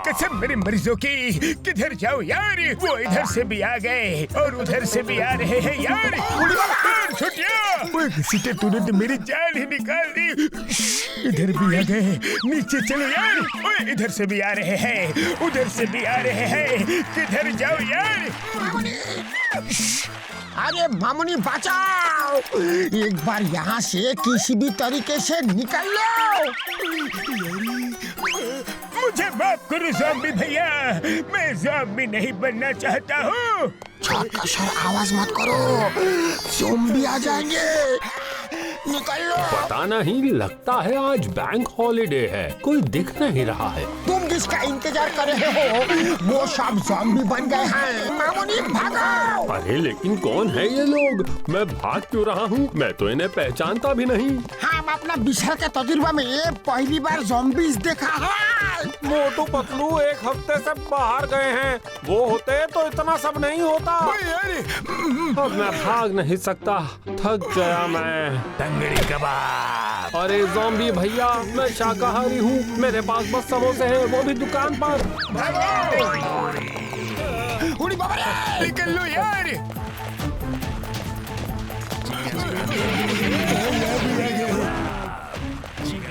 कसम मेरे मरीजों की। किधर जाओ यार, वो इधर से भी आ गए और उधर से भी आ रहे हैं यार। छुटिया, तूने तो मेरी जान ही निकाल दी। इधर भी आ गए, नीचे चलो यार। ओए इधर से भी आ रहे हैं, उधर से भी आ रहे हैं। किधर जाओ यार। अरे मामुनी बचाओ, एक बार यहाँ से किसी भी तरीके से निकल लो। मुझे माफ करो ज़ॉम्बी भैया, मैं ज़ॉम्बी नहीं बनना चाहता हूँ। छोटा सा आवाज मत करो, ज़ॉम्बी आ जाएंगे। निकल लो। पता नहीं, लगता है आज बैंक हॉलिडे है, कोई दिख नहीं रहा है। तुम जिसका इंतजार कर रहे हो वो सब ज़ॉम्बी बन गए हैं। मामुनी भागो। अरे लेकिन कौन है ये लोग? मैं भाग क्यों रहा हूँ? मैं तो इन्हें पहचानता भी नहीं। हम अपना बिछड़ के तजुर्बा में पहली बार ज़ॉम्बीज़ देखा है। मोटू पतलू एक हफ्ते से बाहर गए हैं, वो होते तो इतना सब नहीं होता। अब मैं भाग नहीं सकता, थक गया मैं। तंगड़ी कबाब। अरे ज़ॉम्बी भैया, मैं शाकाहारी हूँ, मेरे पास बस समोसे हैं, वो भी दुकान पर। उड़ी बाबा रे, निकल लो यार।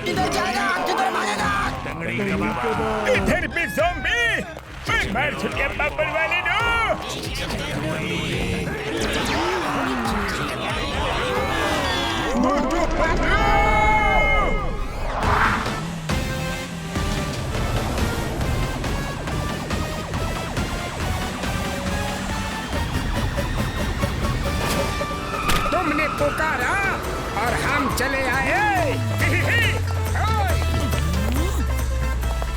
किधर जाएगा, किधर भागेगा? इधर भी ज़ॉम्बी। मार छुटिया पापड़ वाले दो। तुमने पुकारा और हम चले आए।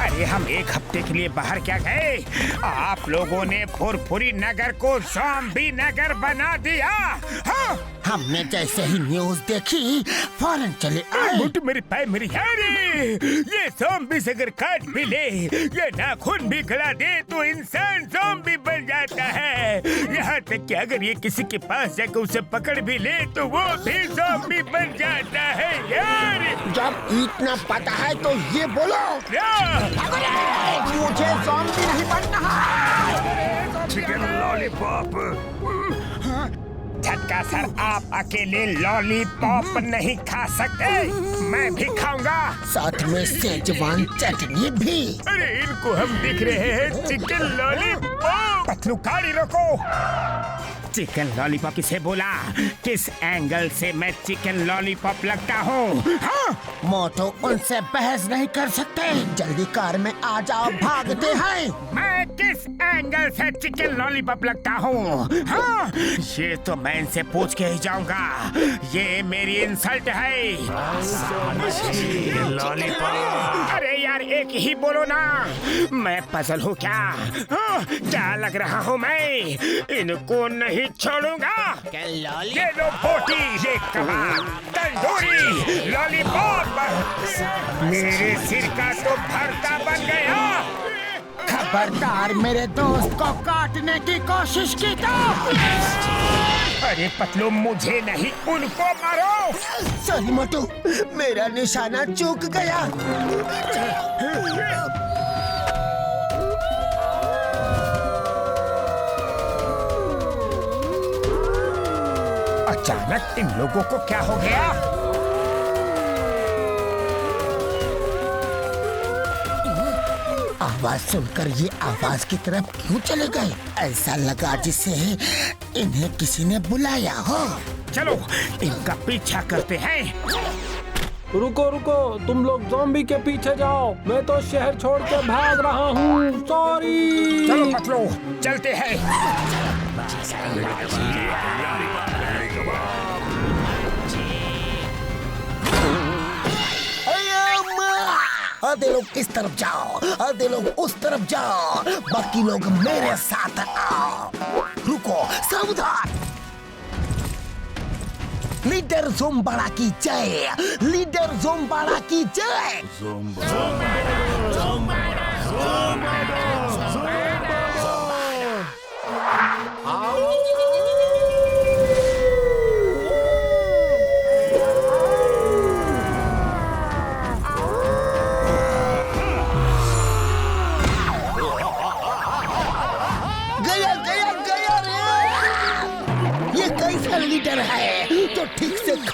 अरे हम एक हफ्ते के लिए बाहर क्या गए, आप लोगों ने फुरफुरी नगर को ज़ॉम्बी नगर बना दिया। हाँ? हमने जैसे ही न्यूज़ देखी फौरन चले आए। मोटू मेरे पैर मेरी यार, ये ज़ॉम्बी अगर काट भी ले, ये नाखून भी गला दे तो इंसान ज़ॉम्बी बन जाता है। यहाँ तक कि अगर ये किसी के पास जाकर उसे पकड़ भी ले तो वो भी ज़ॉम्बी बन जाता है यार। जब इतना पता है तो ये बोलो। क्या? मुझे ज़ॉम्बी नहीं बनना है। Chicken lollipop. झटका सर, आप अकेले लॉलीपॉप नहीं खा सकते, मैं भी खाऊंगा, साथ में सेजवान चटनी भी। अरे इनको हम दिख रहे हैं चिकन लॉलीपॉप। पतलू गाड़ी रोको। चिकन लॉलीपॉप किसे बोला? किस एंगल से मैं चिकन लॉलीपॉप लगता हूँ? हाँ? मोटो उनसे बहस नहीं कर सकते, जल्दी कार में आ जाओ, भागते हैं। मैं किस एंगल से चिकन लॉलीपॉप लगता हूँ? हाँ? ये तो मैं इनसे पूछ के ही जाऊंगा, ये मेरी इंसल्ट है। लॉलीपॉप। अरे यार एक ही बोलो ना, मैं पजल हूँ क्या? हाँ? क्या लग रहा हूँ मैं? इनको नहीं छोड़ूंगा। ये लो बोटी, ये कबाब, तंदूरी, लॉलीपॉप, मेरे सिर का तो भरता बन गया। खबरदार मेरे दोस्त को काटने की कोशिश की तो। अरे पतलू मुझे नहीं, उनको मारो। सॉरी मोटू, मेरा निशाना चूक गया। अचानक इन लोगों को क्या हो गया? आवाज सुनकर ये आवाज की तरफ क्यों चले गए? ऐसा लगा जिसे इन्हें किसी ने बुलाया हो। चलो इनका पीछा करते हैं। रुको रुको, तुम लोग ज़ॉम्बी के पीछे जाओ, मैं तो शहर छोड़ के भाग रहा हूँ, सॉरी। चलो पतलू चलते हैं। आधे लोग इस तरफ जाओ, आधे लोग उस तरफ जाओ, बाकी लोग मेरे साथ आओ। रुको, सावधान। लीडर ज़ोम्बाड़ा की जय, लीडर ज़ोम्बाड़ा की जय।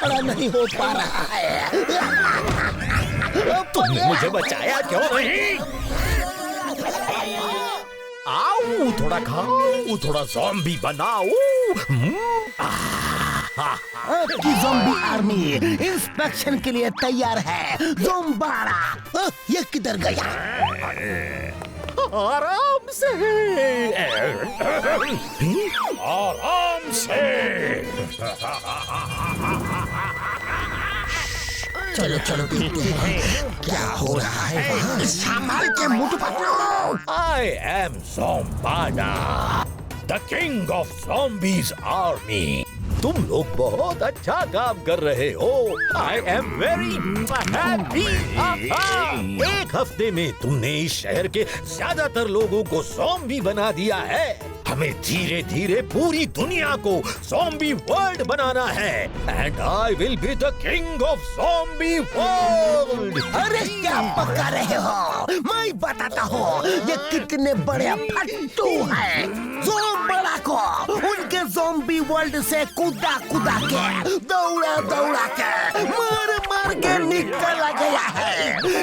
खड़ा नहीं हो पा रहा है। तुमने मुझे बचाया क्यों नहीं? आओ थोड़ा खाओ, थोड़ा ज़ॉम्बी बनाओ। आपकी ज़ॉम्बी आर्मी इंस्पेक्शन के लिए तैयार है। ज़ोम्बाड़ा ये किधर गया? आराम से, आराम से। चलो चलो देखते हैं क्या हो रहा है वहाँ। संभाल के Motu Patlu. I am Zombada, the king of zombies army. तुम लोग बहुत अच्छा काम कर रहे हो। I am very happy. एक हफ्ते में तुमने इस शहर के ज्यादातर लोगों को ज़ॉम्बी बना दिया है। हमें धीरे धीरे पूरी दुनिया को ज़ॉम्बी वर्ल्ड बनाना है। And I will be the king of zombie world. अरे क्या पका रहे हो? मैं बताता हूँ ये कितने बड़े फट्टू हैं। ज़ोम्बाड़ा को उनके ज़ॉम्बी वर्ल्ड से कूदा कूदा के दौड़ा दौड़ा के मार मार के निकल गया है।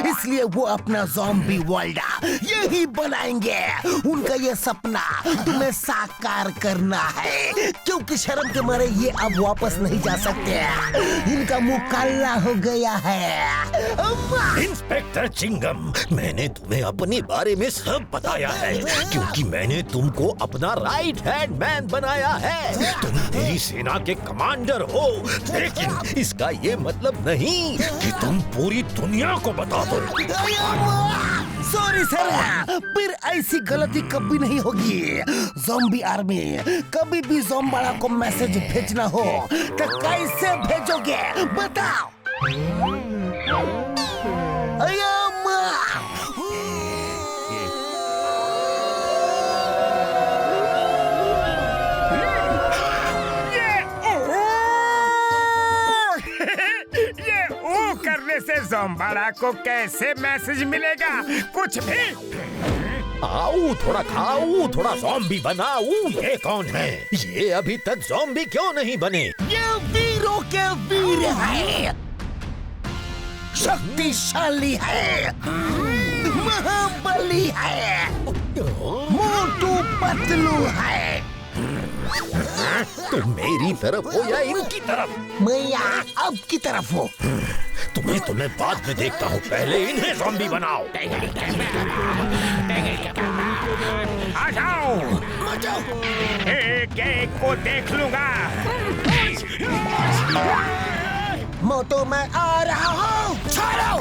इसलिए वो अपना ज़ॉम्बी वर्ल्ड यही बनाएंगे। उनका ये सपना तुम्हें साकार करना है, क्योंकि शर्म के मारे ये अब वापस नहीं जा सकते। इनका मुंह काला हो गया है। इंस्पेक्टर चिंगम, मैंने तुम्हें अपने बारे में सब बताया है, क्योंकि मैंने तुमको अपना राइट हैंड मैन बनाया है। तुम मेरी सेना के कमांडर हो, लेकिन इसका ये मतलब नहीं कि तुम पूरी दुनिया को बता दो। सॉरी सर, फिर ऐसी गलती कभी नहीं होगी। ज़ॉम्बी आर्मी कभी भी ज़ोम्बाड़ा को मैसेज भेजना हो तो कैसे भेजोगे बताओ? करने से ज़ोम्बाड़ा को कैसे मैसेज मिलेगा? कुछ भी। आओ थोड़ा खाओ, थोड़ा ज़ॉम्बी बनाओ। ये कौन है? ये अभी तक ज़ॉम्बी क्यों नहीं बने? ये वीरों के वीर है, शक्तिशाली है, महाबली है, मोटू पतलू है। तुम मेरी तरफ हो या इनकी तरफ? मैं यहाँ अब की तरफ हूँ। तुम्हें बाद में देखता हूँ, पहले इन्हें ज़ॉम्बी बनाओ। आ जाओ, एक एक को देख लूंगा। मोटू मैं आ रहा हूँ, छोड़ो।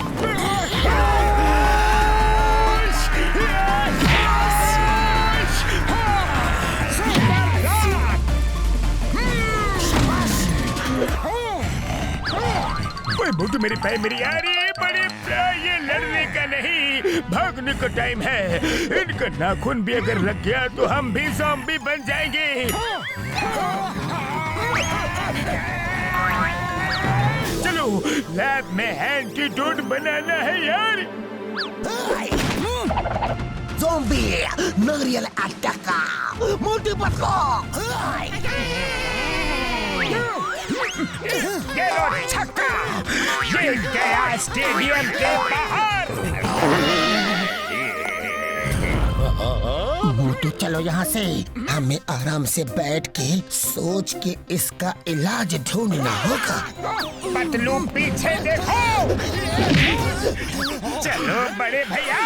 मोटू मेरी पैर मेरी यारी बड़े, ये लड़ने का नहीं, भागने का टाइम है। इनका नाखून भी अगर लग गया तो हम भी ज़ॉम्बी बन जाएंगे। चलो लैब में एंटीडोट बनाना है यार। ज़ॉम्बी नारियल अटैक, मोटू पतलू। ये लो छक्का, ये गया स्टेडियम के बाहर। मोटू चलो यहाँ से, हमें आराम से बैठ के सोच के इसका इलाज ढूंढना होगा। पतलू पीछे देखो। चलो बड़े भैया,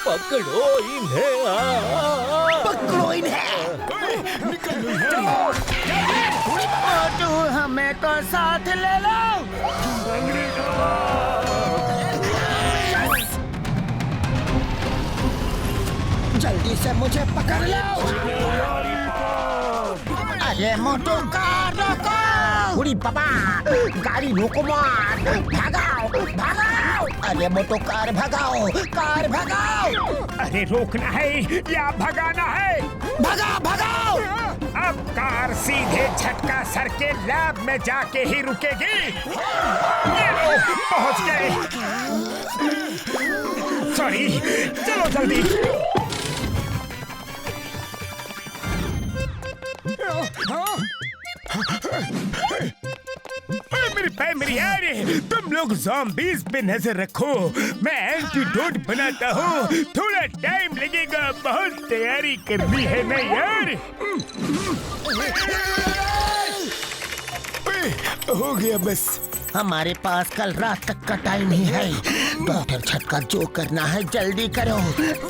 पकड़ो इन्हें, पकड़ो इन्हें। मोटू हमें तो साथ ले लो। जल्दी से मुझे पकड़ लो। अरे मोटू कार रोको। उड़ी पापा, गाड़ी रोको मत, भागाओ भागाओ। अरे मोटू कार भगाओ, कार भगाओ। अरे रोकना है या भगाना है? भगाओ भगाओ। अब कार सीधे झटका सर के लैब में जाके ही रुकेगी। ये लो, पहुंच गए। सॉरी, चलो जल्दी। हाँ? मेरे भाई मेरी यार, तुम लोग ज़ॉम्बीज़ पे नजर रखो, मैं एंटीडोट बनाता हूँ। थोड़ा टाइम लगेगा, बहुत तैयारी करनी है ना यार। हो गया बस। हमारे पास कल रात तक का टाइम ही है। डॉक्टर झटका जो करना है जल्दी करो।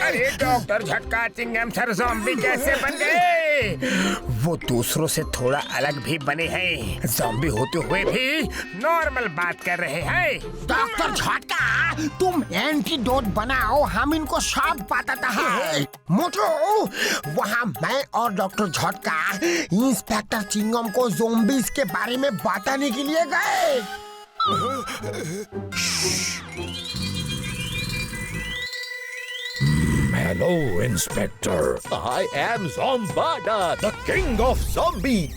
अरे डॉक्टर झटका चिंगम सर ज़ॉम्बी कैसे बन गए? वो दूसरों से थोड़ा अलग भी बने हैं, ज़ॉम्बी होते हुए भी नॉर्मल बात कर रहे हैं। डॉक्टर झटका, तुम एंटीडोट बनाओ, हम इनको सब बताता है। मोटू, वहाँ मैं और डॉक्टर झटका इंस्पेक्टर चिंगम को ज़ॉम्बीज़ के बारे में बताने के लिए गए। Hello, Inspector. I am Zombada, the king of zombies.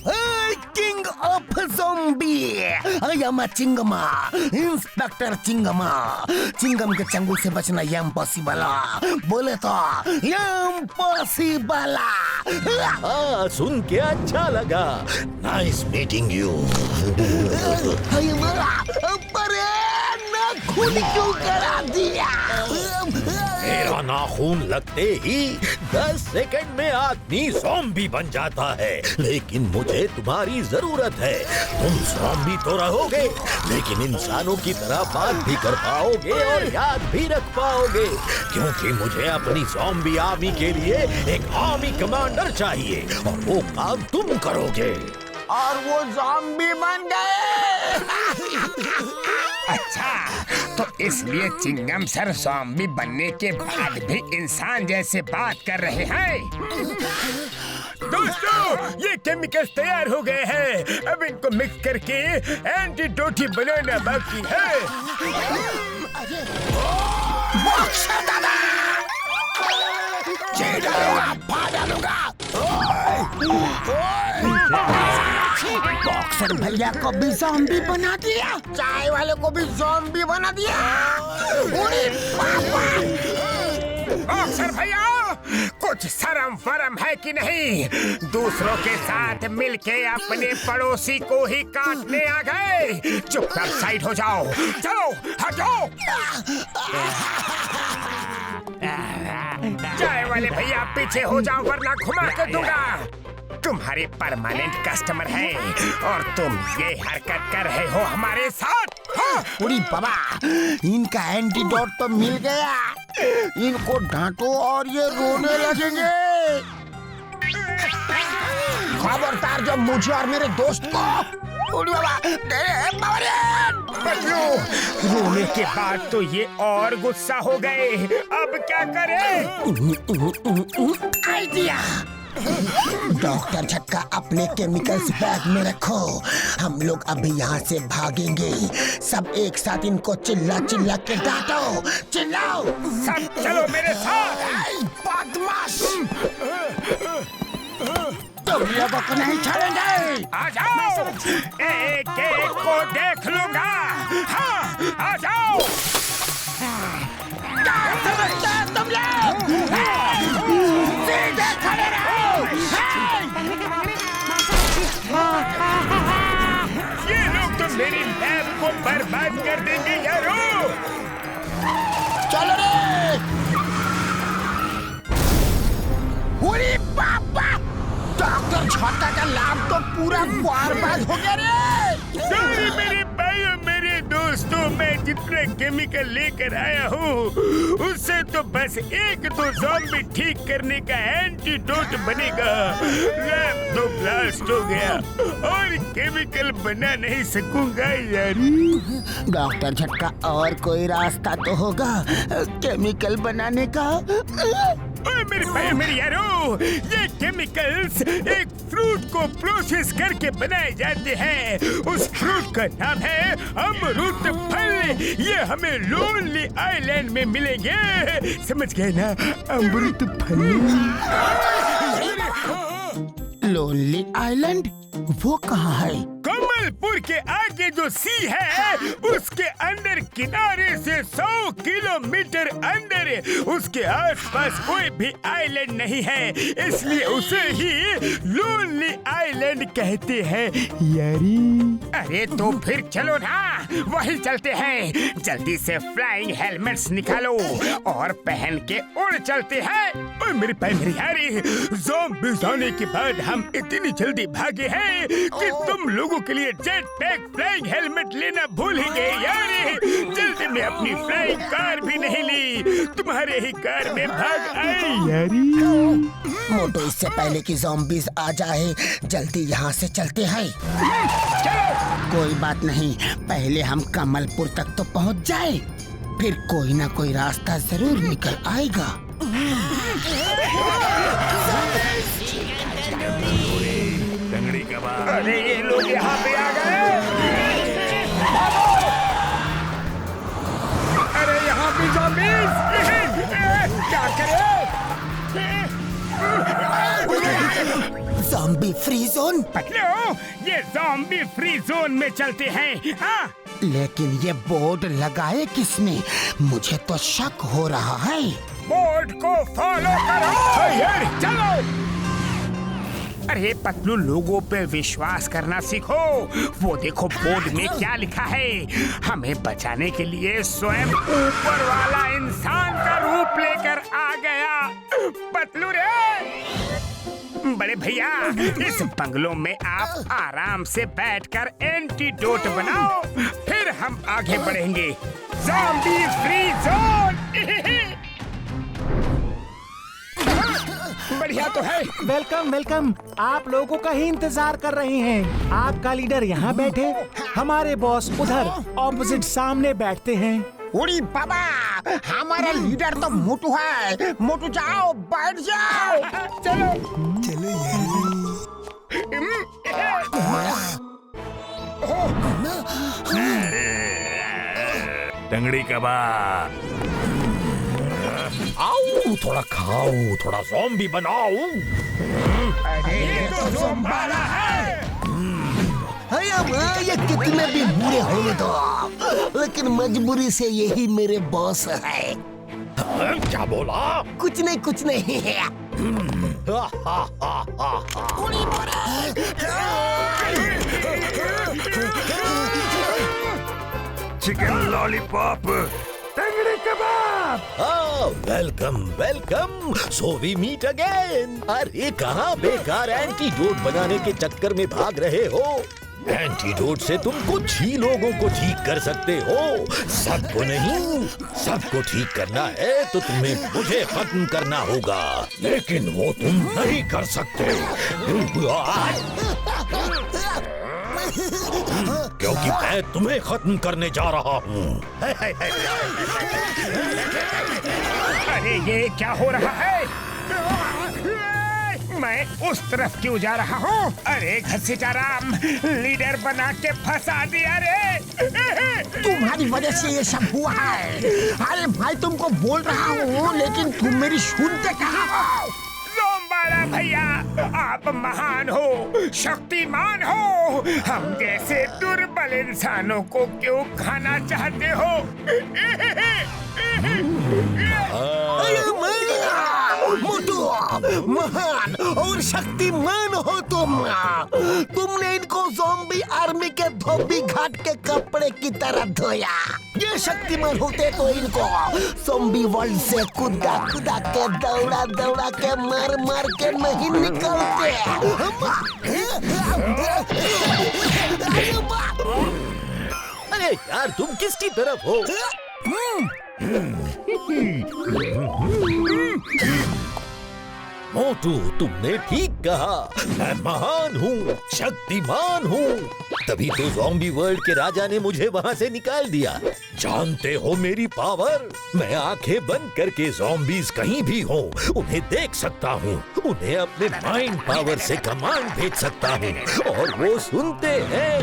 King of Zombie, I am a चिंगमा, इंस्पेक्टर चिंगमा। चिंगम के चंगुल से बचना इम्पॉसिबल, बोले तो इम्पॉसिबल। हाँ, सुन के अच्छा लगा। Nice meeting you. अरे नाखून क्यों करा दिया? मेरा नाखून लगते ही 10 सेकंड में आदमी ज़ॉम्बी बन जाता है, लेकिन मुझे तुम्हारी जरूरत है। तुम ज़ॉम्बी तो रहोगे, लेकिन इंसानों की तरह बात भी कर पाओगे और याद भी रख पाओगे, क्योंकि मुझे अपनी ज़ॉम्बी आर्मी के लिए एक आर्मी कमांडर चाहिए और वो काम तुम करोगे। और वो ज़ॉम्बी बन गए। अच्छा, तो इसलिए चिंगम सर ज़ॉम्बी बनने के बाद भी इंसान जैसे बात कर रहे हैं। दोस्तों, ये केमिकल्स तैयार हो गए हैं, अब इनको मिक्स करके एंटीडोट बनाना बाकी है। बॉक्सर दादा, बॉक्सर भैया को भी ज़ॉम्बी बना दिया, चाय वाले को भी ज़ॉम्बी बना दिया। बॉक्सर भैया, कुछ शर्म फरम है कि नहीं? दूसरों के साथ मिलके अपने पड़ोसी को ही काटने आ गए। चुपचाप साइड हो जाओ, चलो हटो। चाय वाले भैया पीछे हो जाओ, वरना घुमा के दूंगा। तुम्हारे परमानेंट कस्टमर हैं और तुम ये हरकत कर रहे हो हमारे साथ। हाँ, पूरी बाबा, इनका एंटीडोट तो मिल गया, इनको डांटो और ये रोने लगेंगे। खबरदार जो मुझे और मेरे दोस्त को। पूरी बाबा, रोने के बाद तो ये और गुस्सा हो गए, अब क्या करें? आइडिया। डॉक्टर झटका, अपने केमिकल्स बैग में रखो, हम लोग अभी यहाँ से भागेंगे। सब एक साथ इनको चिल्ला चिल्ला के डांटो, चिल्लाओ। सब चलो मेरे साथ। बदमाश, तुम लोगों को नहीं छोड़ेंगे। आ जाओ, एक एक को देख लूंगा। हाँ, आ जाओ। क्या समझते हो तुम लोग? सीधे खड़े रहो। ये लोग तो मेरी लैब को बर्बाद कर देंगे यारो। चलो रे। अरे पापा, डॉक्टर झटका का लैब तो पूरा बर्बाद हो गया रे। सॉरी मेरे भाइयों, मेरे दोस्तों, मैं जितने केमिकल लेकर आया हूँ उससे तो बस एक दो ज़ॉम्बी ठीक करने का एंटीडोट बनेगा। लैब तो ब्लास्ट हो गया और केमिकल बना नहीं सकूंगा यार। डॉक्टर झटका, और कोई रास्ता तो होगा केमिकल बनाने का? ओए मेरे भाई मेरे यारो, ये केमिकल्स एक फ्रूट को प्रोसेस करके बनाए जाते हैं। उस फ्रूट का नाम है अमरूद फल। ये हमें लोनली आइलैंड में मिलेंगे, समझ गए ना? अमरूद फल। लोनली आइलैंड वो कहाँ है? कम कमलपुर के आगे जो सी है उसके अंदर किनारे से 100 किलोमीटर अंदर उसके आसपास कोई भी आइलैंड नहीं है, इसलिए उसे ही लोनली आइलैंड कहते हैं यारी। अरे तो फिर चलो ना, वही चलते हैं। जल्दी से फ्लाइंग हेलमेट्स निकालो और पहन के उड़ चलते हैं। ओए मेरी मेरी यारी, ज़ॉम्बीज़ आने के बाद हम इतनी जल्दी भागे हैं कि तुम लोगों के लिए जेट पैक फ्लाइंग हेलमेट लेना भूल ही गए यारी। जल्दी में अपनी फ्लाइंग कार भी नहीं ली, तुम्हारे ही कार में भाग आए यारी। मोटू, इससे पहले कि ज़ॉम्बीज़ आ जाए जल्दी यहाँ से चलते हैं। कोई बात नहीं, पहले हम कमलपुर तक तो पहुँच जाए, फिर कोई ना कोई रास्ता जरूर निकल आएगा। टंगड़ी कबाब। अरे ये लोग यहाँ पे आ गए। अरे यहाँ भी ज़ॉम्बीज़, क्या करें? Zombie free zone. पकड़ो, ये ज़ॉम्बी फ्री जोन में चलते हैं। हाँ, लेकिन ये बोर्ड लगाए किसने? मुझे तो शक हो रहा है। बोर्ड को फॉलो करो। चलो। अरे पतलू, लोगों पे विश्वास करना सीखो। वो देखो बोर्ड में क्या लिखा है। हमें बचाने के लिए स्वयं ऊपर वाला इंसान का रूप लेकर आ गया। पतलू रे, बड़े भैया, इस बंगलों में आप आराम से बैठकर एंटीडोट बनाओ, फिर हम आगे बढ़ेंगे। Zombie free zone. बढ़िया तो है। Welcome welcome. आप लोगों का ही इंतजार कर रहे हैं। आपका लीडर यहाँ बैठे, हमारे बॉस उधर ऑपोजिट सामने बैठते हैं। उड़ी बाबा, हमारा लीडर तो मोटू है। मोटू जाओ, बैठ जाओ। चलो चलो टंगड़ी कबाब। आओ, थोड़ा खाओ, थोड़ा ज़ॉम्बी बनाओ। ये तो ज़ोंबाला है। ये कितने भी बुरे होने दो, लेकिन मजबूरी से यही मेरे बॉस है। क्या बोला? कुछ नहीं कुछ नहीं। Chicken lollipop, tangdi kebab. Welcome welcome, so we meet again. अरे कहाँ बेकार एंटीडोट बनाने के चक्कर में भाग रहे हो? एंटीडोट से तुम कुछ ही लोगों को ठीक कर सकते हो, सबको नहीं। सबको ठीक करना है तो तुम्हें मुझे खत्म करना होगा, लेकिन वो तुम नहीं कर सकते क्योंकि मैं तुम्हें खत्म करने जा रहा हूँ। अरे ये क्या हो रहा है? मैं उस तरफ क्यों जा रहा हूँ? अरे घसीटाराम, लीडर बना के फंसा दिया रे। तुम्हारी वजह से ये सब हुआ है। अरे भाई, तुमको बोल रहा हूँ, लेकिन तुम मेरी सुनते कहाँ हो? ज़ोंबाला भैया, आप महान हो, शक्तिमान हो। हम जैसे दुर्बल इंसानों को क्यों खाना चाहते हो? मोटू, महान और शक्तिमान हो तुम। तुमने इनको ज़ॉम्बी आर्मी के धोबी घाट के कपड़े की तरह धोया। ये शक्तिमान होते तो इनको ज़ॉम्बी वर्ल्ड से कुदा कुदा के दौड़ा दौड़ा के मार मार के नहीं निकलते। अरे यार, तुम किसकी तरफ हो? मोटू, तुमने ठीक कहा। मैं महान हूँ, शक्तिमान हूँ, तभी तो ज़ॉम्बी वर्ल्ड के राजा ने मुझे वहाँ से निकाल दिया। जानते हो मेरी पावर? मैं आंखें बंद करके ज़ॉम्बीज़ कहीं भी हों उन्हें देख सकता हूँ, उन्हें अपने माइंड पावर से कमांड भेज सकता हूँ और वो सुनते हैं।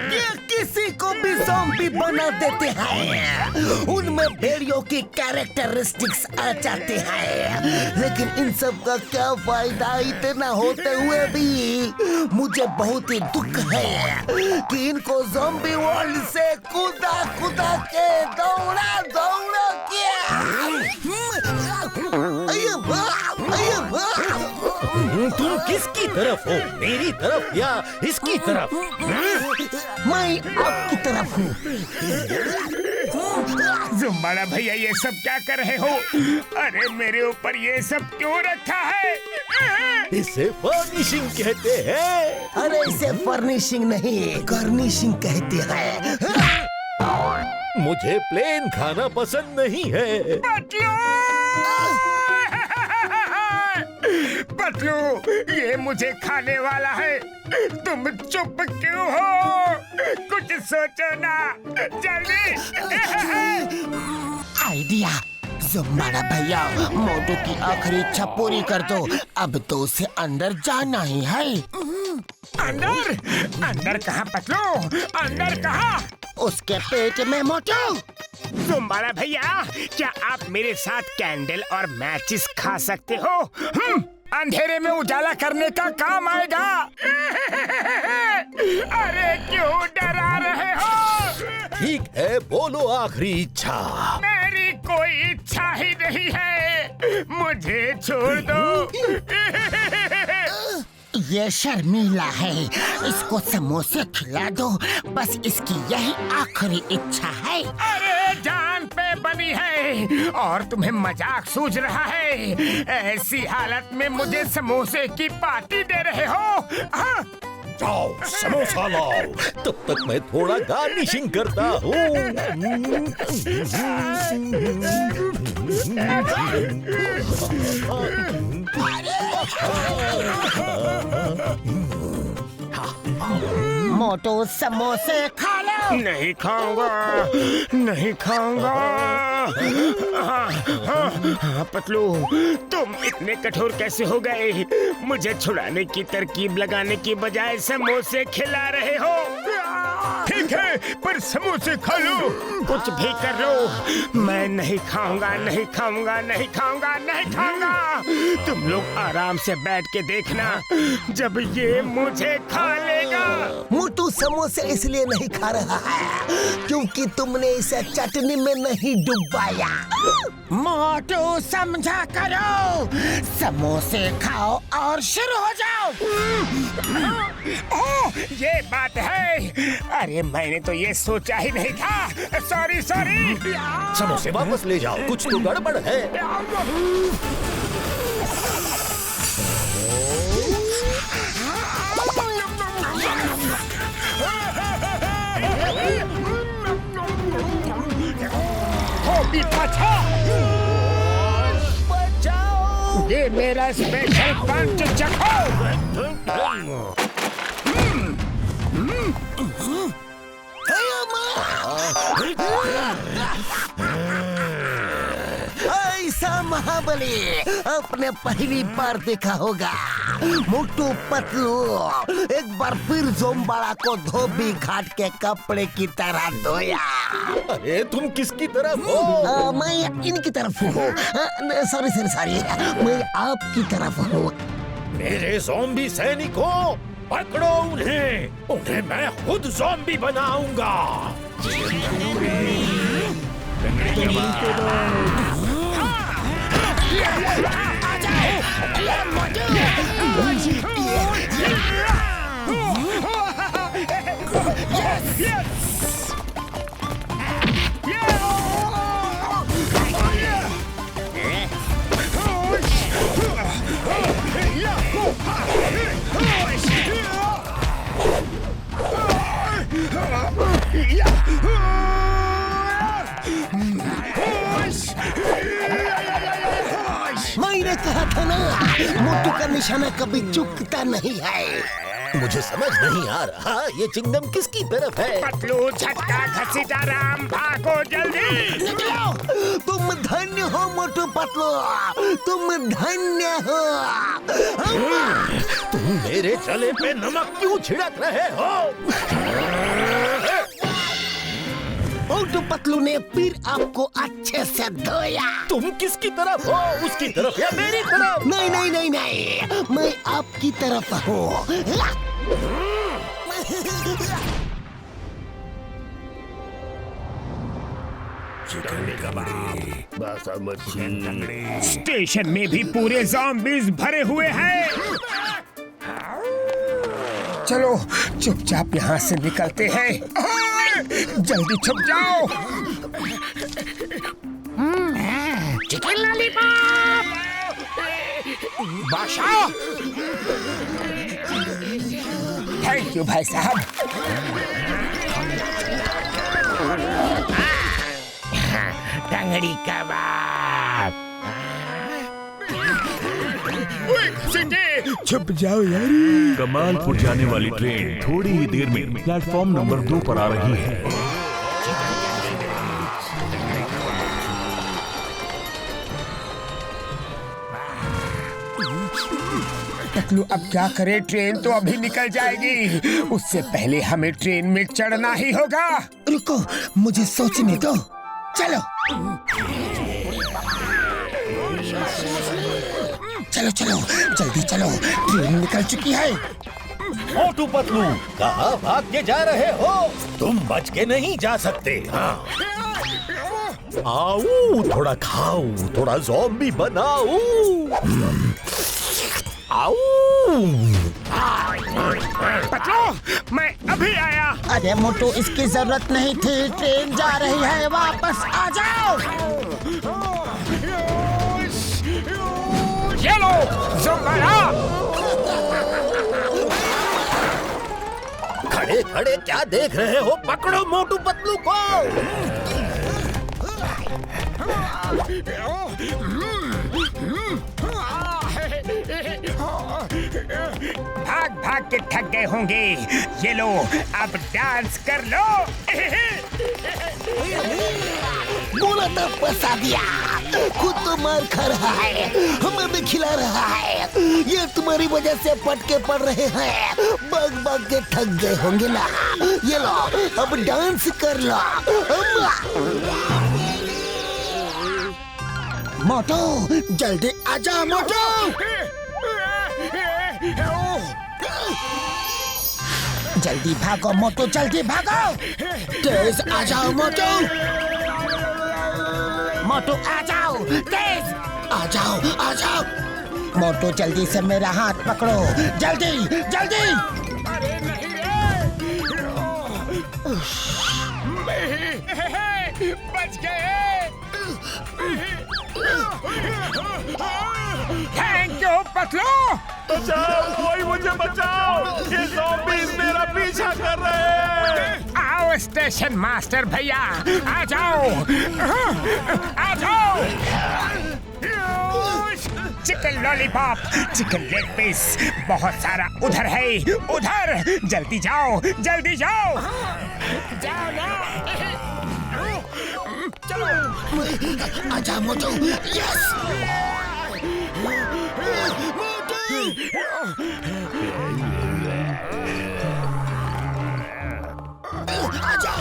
ये किसी को भी ज़ॉम्बी बना देते हैं। उनमें भेड़ियों की कैरेक्टरिस्टिक्स आ जाते हैं, लेकिन इन सब का क्या फायदा इतना होते हुए भी। मुझे बहुत ही दुख है कि इनको ज़ॉम्बी वर्ल्ड से कूदा कूदा के दौड़ा दौड़ा तुम किसकी तरफ हो, मेरी तरफ या इसकी तरफ? मैं आपकी तरफ हूँ। जुम्बाड़ा भैया ये सब क्या कर रहे हो? अरे मेरे ऊपर ये सब क्यों रखा है? इसे फर्निशिंग कहते हैं। अरे इसे फर्निशिंग नहीं, गार्निशिंग कहते हैं। मुझे प्लेन खाना पसंद नहीं है। पतलू, ये मुझे खाने वाला है। तुम चुप क्यों हो? कुछ सोचो ना, जल्दी। आइडिया। जुम्बाड़ा भैया, मोटू की आखिरी इच्छा पूरी कर दो। अब तो उसे अंदर जाना ही है। अंदर? अंदर कहाँ पतलू? अंदर कहाँ? उसके पेट में मोटू। जुम्बाड़ा भैया, क्या आप मेरे साथ कैंडल और मैचिस खा सकते हो? अंधेरे में उजाला करने का काम आएगा। अरे क्यों डरा रहे हो? ठीक है, बोलो आखिरी इच्छा। मेरी कोई इच्छा ही नहीं है, मुझे छोड़ दो। ये शर्मीला है, इसको समोसे खिला दो। बस इसकी यही आखिरी इच्छा है। अरे जान पे बनी है और तुम्हें मजाक सूझ रहा है। ऐसी हालत में मुझे समोसे की पार्टी दे रहे हो? हाँ? जाओ समोसा लाओ, तब तक मैं थोड़ा गार्निशिंग करता हूँ। मोटू समोसे खा लो। नहीं खाऊंगा, नहीं खाऊंगा। हाँ, पतलू, तुम इतने कठोर कैसे हो गए? मुझे छुड़ाने की तरकीब लगाने की बजाय समोसे खिला रहे हो। ठीक है, पर समोसे खा लो, कुछ भी कर लो। मैं नहीं खाऊंगा, नहीं खाऊंगा, नहीं खाऊंगा, नहीं खाऊंगा। तुम लोग आराम से बैठ के देखना, जब ये मुझे खा लेगा। मोटू समोसे इसलिए नहीं खा रहा है क्योंकि तुमने इसे चटनी में नहीं डुबाया। मोटू समझा करो, समोसे खाओ और शुरू हो जाओ। ओह, ये बात है। अरे मैंने तो ये सोचा ही नहीं था। Sorry sorry. समोसे वापस ले जाओ, कुछ तो गड़बड़ है। बचाओ! ये मेरा स्पेशल पंच चखो। ऐसा महाबली आपने पहली बार देखा होगा। मोटू पतलू एक बार फिर जोम्बाड़ा को धोबी घाट के कपड़े की तरह धोया। अरे तुम किसकी तरफ हो? मैं इनकी तरफ हूँ। सॉरी सॉरी सॉरी, मैं आपकी तरफ हूँ। मेरे ज़ॉम्बी सैनिकों, पकड़ो उन्हें, उन्हें मैं खुद ज़ॉम्बी बनाऊंगा। मैंने कहा था ना, मोटू का निशाना कभी चूकता नहीं है। मुझे समझ नहीं आ रहा ये चिंगम किसकी तरफ है। पतलू झटका घसीटा राम, भागो जल्दी। निकलो, तुम धन्य हो मोटू पतलू, तुम धन्य हो। तुम मेरे चले पे नमक क्यों छिड़क रहे हो? मोटू पतलू ने फिर आपको अच्छे से धोया। तुम किसकी तरफ हो, उसकी तरफ या मेरी तरफ? नहीं नहीं नहीं नहीं, मैं आपकी तरफ हूँ। स्टेशन में भी पूरे ज़ॉम्बीज़ भरे हुए हैं। चलो चुपचाप यहाँ से निकलते हैं। जल्दी छुप जाओ। चिकन लॉलीपॉप बादशाह। थैंक यू भाई साहब। टंगड़ी कबाब। छुप जाओ यार। कमालपुर जाने वाली ट्रेन थोड़ी ही देर में प्लेटफॉर्म नंबर 2 पर आ रही है। पतलू अब क्या करें, ट्रेन तो अभी निकल जाएगी। उससे पहले हमें ट्रेन में चढ़ना ही होगा। रुको, मुझे सोचने दो। चलो चलो चलो जल्दी चलो, ट्रेन निकल चुकी है। मोटू पतलू, कहाँ भाग के जा रहे हो? तुम बच के नहीं जा सकते। हाँ। आओ, थोड़ा खाओ, थोड़ा ज़ॉम्बी बनाओ। आओ। पतलू, मैं अभी आया। अरे मोटू, इसकी जरूरत नहीं थी, ट्रेन जा रही है, वापस आ जाओ। ये लो ज़ुम्बारा। खड़े खड़े क्या देख रहे हो? पकड़ो मोटू पतलू को। भाग भाग के थक गए होंगे। ये लो, अब डांस कर लो। बोला था फंसा दिया, खुद तो मार खा रहा है, हमें भी खिला रहा है। ये तुम्हारी वजह से पटके पड़ रहे हैं, भाग भाग के थक गए होंगे ना। ये लो, अब डांस कर लो। मोटू, जल्दी आजा मोटू। जल्दी भागो मोटू, जल्दी भागो। तेज आ जाओ मोटू। मोटू आ जाओ, तेज आ जाओ, आ जाओ। मोटू जल्दी से मेरा हाथ पकड़ो, जल्दी जल्दी। अरे नहीं रे, बच गए। Thank you Patlu. बचाओ, कोई मुझे बचाओ, ये ज़ॉम्बीज़ मेरा पीछा कर रहे हैं। आओ स्टेशन मास्टर भैया, आ जाओ, आ जाओ। Chicken lollipop, chicken leg piece, बहुत सारा उधर है, उधर। जल्दी जाओ, जल्दी जाओ। जाओ ना। चलो आजा मोटू। यस आजा।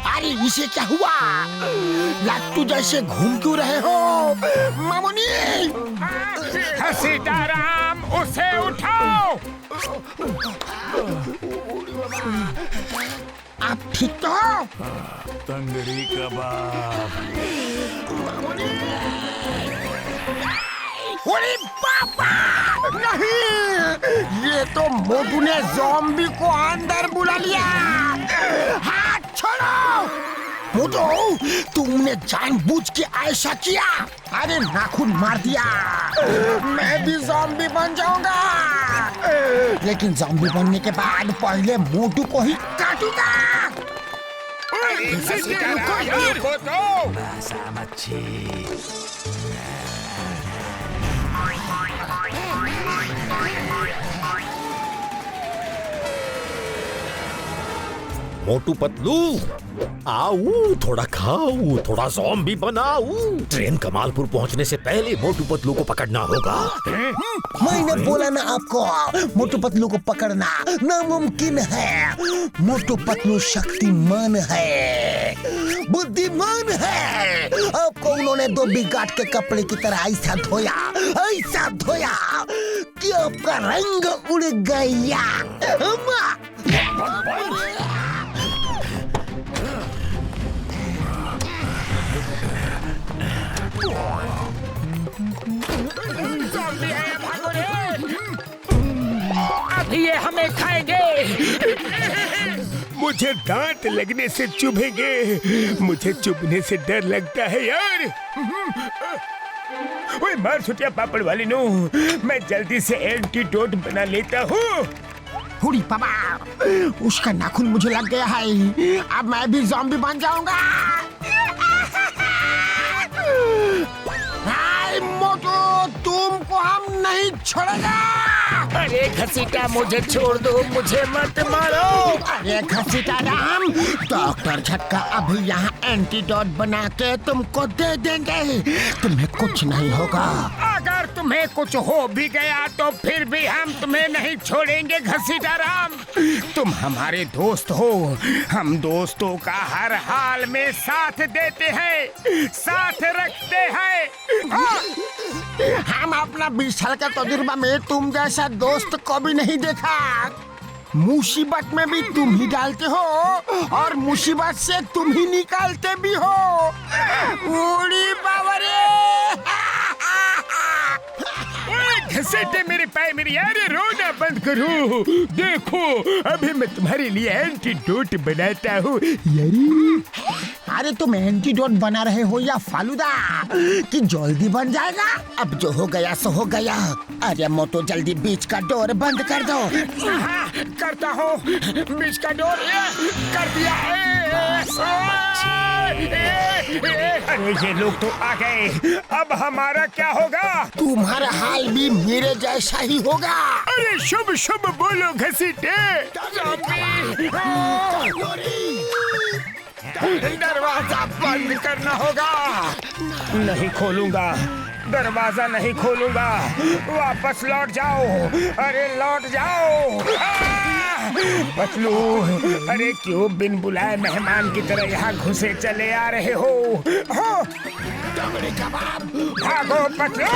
अरे इसे क्या हुआ? लाट्टू जैसे घूम क्यों रहे हो मामूनी? सीताराम, उसे उठाओ। आप ठीक तो हो? तंगड़ी कबाब। अरे बाबा! नहीं, ये तो मोटू ने ज़ॉम्बी को अंदर बुला लिया। हाथ छोड़ो! मोटू, तुमने जानबूझ के ऐसा किया। अरे नाखून मार दिया। मैं भी ज़ॉम्बी बन जाऊंगा, लेकिन ज़ॉम्बी बनने के बाद पहले मोटू को ही काटूंगा। रुको तो। मोटू पतलू आओ, थोड़ा खाओ, थोड़ा ज़ॉम्बी बनाओ। ट्रेन कमालपुर पहुंचने से पहले मोटू पतलू को पकड़ना होगा। मैंने बोला ना आपको, मोटू पतलू को पकड़ना नामुमकिन है। मोटू पतलू शक्तिमान है, बुद्धिमान है। आपको उन्होंने दो बिगाट के कपड़े की तरह ऐसा धोया कि आपका रंग उड़ गया। अब ये हमें खाएंगे। मुझे दांत लगने से चुभेंगे। मुझे चुभने से डर लगता है यार। ओए मार छुटिया पापड़ वाली नो, मैं जल्दी से एंटीडोट बना लेता हूँ। हुडी पापा, उसका नाखून मुझे लग गया है। अब मैं भी ज़ॉम्बी बन जाऊंगा। हाय मोटू, तुमको हम नहीं छोड़ेगा। अरे घसीटा मुझे छोड़ दो, मुझे मत मारो। अरे घसीटा राम, डॉक्टर झटका अभी यहाँ एंटीडोट बना के तुमको दे देंगे। तुम्हें कुछ नहीं होगा। अगर तुम्हें कुछ हो भी गया तो फिर भी हम तुम्हें नहीं छोड़ेंगे घसीटा राम। तुम हमारे दोस्त हो। हम दोस्तों का हर हाल में साथ देते हैं, साथ रखते हैं। हम अपना 20 साल का तजुर्बा में तुम जैसा दोस्त को भी नहीं देखा। मुसीबत में भी तुम ही डालते हो और मुसीबत से तुम ही निकालते भी हो। उड़ी बावरे। घसीटे मेरे पाए मेरी यार, रोना बंद करो। देखो अभी मैं तुम्हारे लिए एंटीडोट बनाता हूँ। अरे तुम एंटीडोट बना रहे हो या फालूदा कि जल्दी बन जाएगा? अब जो हो गया सो हो गया। अरे मोटू जल्दी बीच का डोर बंद कर दो। हाँ, करता हूँ। बीच का डोर कर दिया। अरे ये लोग तो आ गए। अब हमारा क्या होगा? तुम्हारा हाल भी मेरे जैसा ही होगा। अरे शुभ शुभ बोलो घसीटे। दरवाजा बंद करना होगा। नहीं खोलूंगा, दरवाजा नहीं खोलूंगा। वापस लौट जाओ। अरे लौट जाओ। पतलू, अरे क्यों बिन बुलाए मेहमान की तरह यहाँ घुसे चले आ रहे हो? भागो पतलू।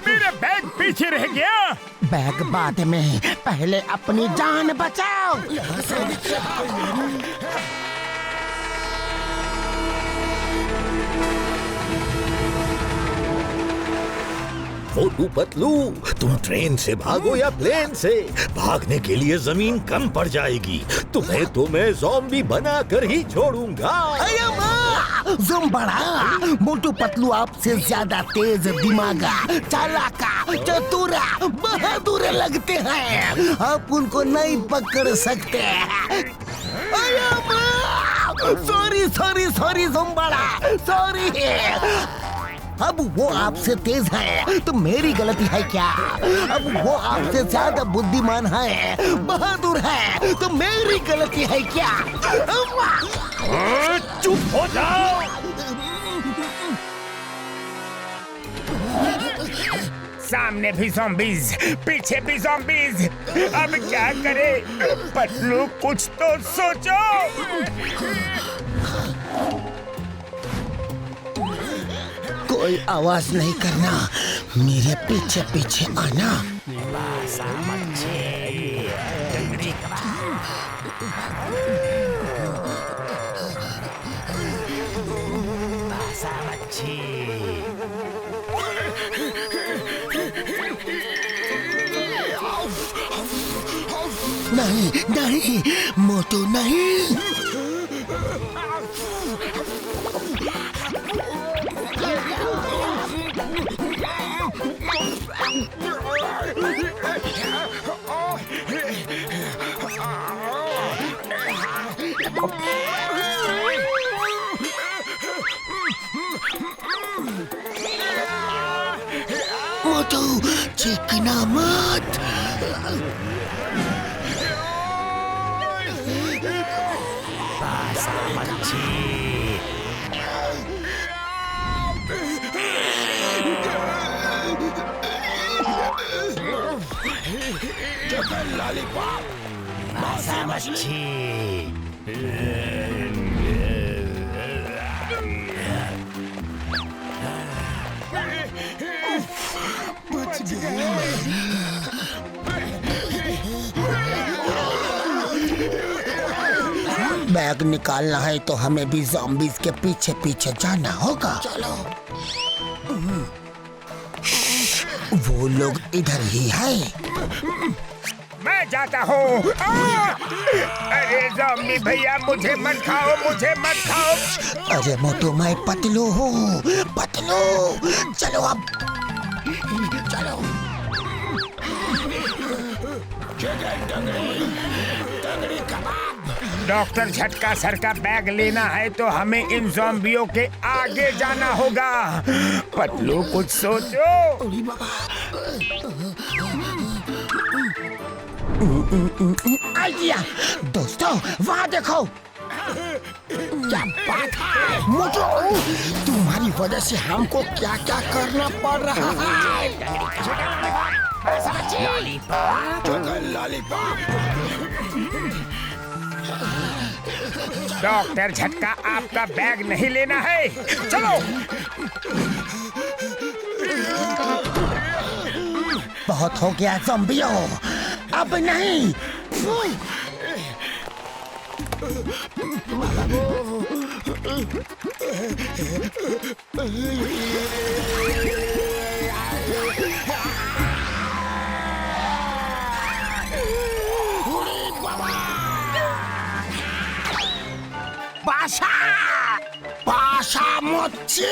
मेरा बैग पीछे रह गया। बैग बाद में, पहले अपनी जान बचाओ। मोटू पतलू, तुम ट्रेन से भागो या प्लेन से, भागने के लिए जमीन कम पड़ जाएगी। तुम्हें तो मैं ज़ॉम्बी बनाकर ही छोड़ूंगा। ज़ुम्बड़ा, मोटू पतलू आपसे ज्यादा तेज दिमागा, चालाका, चतुरा, बहादुर लगते हैं। आप उनको नहीं पकड़ सकते। सॉरी सॉरी सॉरी ज़ुम्बड़ा, सॉरी। अब वो आपसे तेज है तो मेरी गलती है क्या? अब वो आपसे ज्यादा बुद्धिमान है, बहादुर है तो मेरी गलती है क्या? चुप हो जाओ। सामने भी ज़ॉम्बीज़, पीछे भी ज़ॉम्बीज़। अब क्या करें? पतलू कुछ तो सोचो। कोई आवाज नहीं करना, मेरे पीछे पीछे आना। नहीं नहीं मोटू नहीं। मोटू चीखना मत। बैग निकालना है तो हमें भी ज़ॉम्बीज़ के पीछे पीछे जाना होगा। चलो। वो लोग इधर ही है। मैं जाता हूँ। अरे ज़ॉम्बी भैया मुझे मत खाओ, मुझे मत खाओ। अरे मोटू मैं पतलू हूँ, पतलू। चलो अब, चलो। डॉक्टर झटका सर का बैग लेना है तो हमें इन ज़ॉम्बियों के आगे जाना होगा। पतलू कुछ सोचो। आइडिया दोस्तों, वहाँ देखो। क्या बात है मोटू, तुम्हारी वजह से हमको क्या क्या करना पड़ रहा है। डॉक्टर झटका आपका बैग नहीं लेना है, चलो। बहुत हो गया ज़ॉम्बियों, अब नहीं। बाशा, बाशा मच्छी।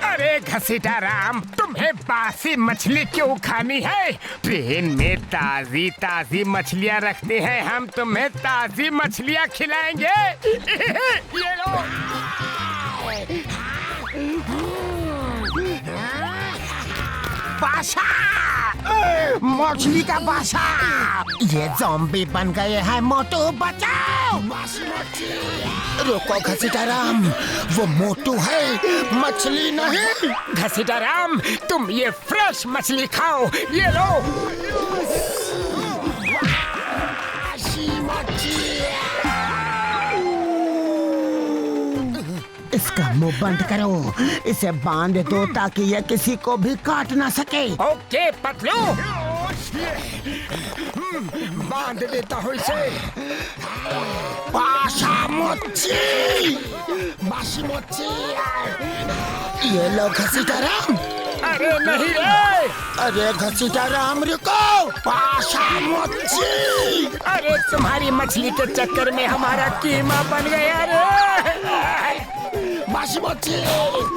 अरे घसीटा राम, तुम्हें बासी मछली क्यों खानी है? ट्रेन में ताजी ताजी मछलियाँ रखते हैं हम, तुम्हें ताजी मछलियाँ खिलाएंगे। ये लो। बाशा, मछली का बाशा। ये ज़ॉम्बी बन गए हैं मोटू, बचाओ। रुको घसीटा राम, वो मोटू है, मछली नहीं। घसीटा राम, तुम ये फ्रेश मछली खाओ, ये लो। इसका मुंह बंद करो, इसे बांध दो ताकि यह किसी को भी काट ना सके। ओके पतलू, बांध देता हूँ इसे। बाशा मच्छी, बाशी मच्छी। ये लो घसीटा राम। अरे नहीं रे। अरे घसीटा राम रुको, बाशा मच्छी। अरे तुम्हारी मछली के चक्कर में हमारा कीमा बन गया रे। बाशी मच्छी।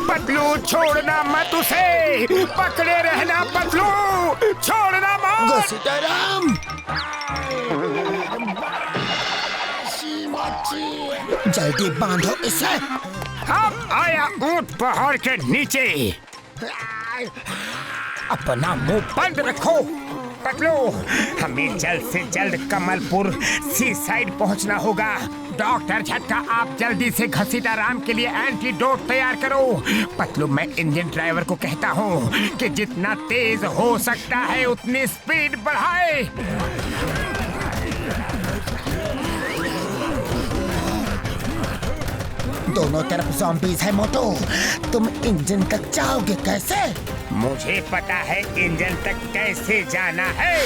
पतलू छोड़ना मत उसे, पकड़े रहना पतलू, छोड़ना मत। घसीटा राम। जल्दी बांधो इसे। अब आया ऊंट पहाड़ के नीचे। अपना मुंह बंद रखो पतलू, हमें जल्द से जल्द कमलपुर सी साइड पहुंचना होगा। डॉक्टर झटका, आप जल्दी से घसीटा राम के लिए एंटीडोट तैयार करो। पतलू, मैं इंजन ड्राइवर को कहता हूँ कि जितना तेज हो सकता है उतनी स्पीड बढ़ाए। दोनों तरफ ज़ॉम्बीज़ है मोटू, तुम इंजन तक जाओगे कैसे? मुझे पता है इंजन तक कैसे जाना है।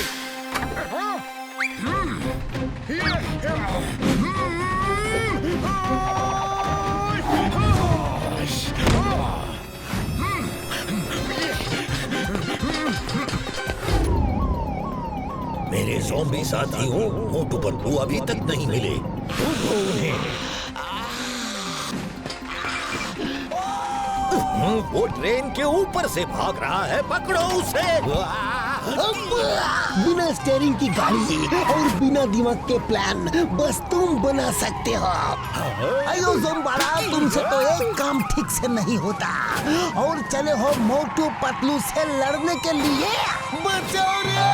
मेरे ज़ॉम्बी साथियों, मोटू पतलू अभी तक नहीं मिले। वो ट्रेन के ऊपर से भाग रहा है, पकड़ो उसे। बिना स्टीयरिंग की गाड़ी और बिना दिमाग के प्लान बस तुम बना सकते हो। अयो ज़ोंबाड़ा, तुमसे तो एक काम ठीक से नहीं होता और चले हो मोटू पतलू से लड़ने के लिए। बचाओ रे!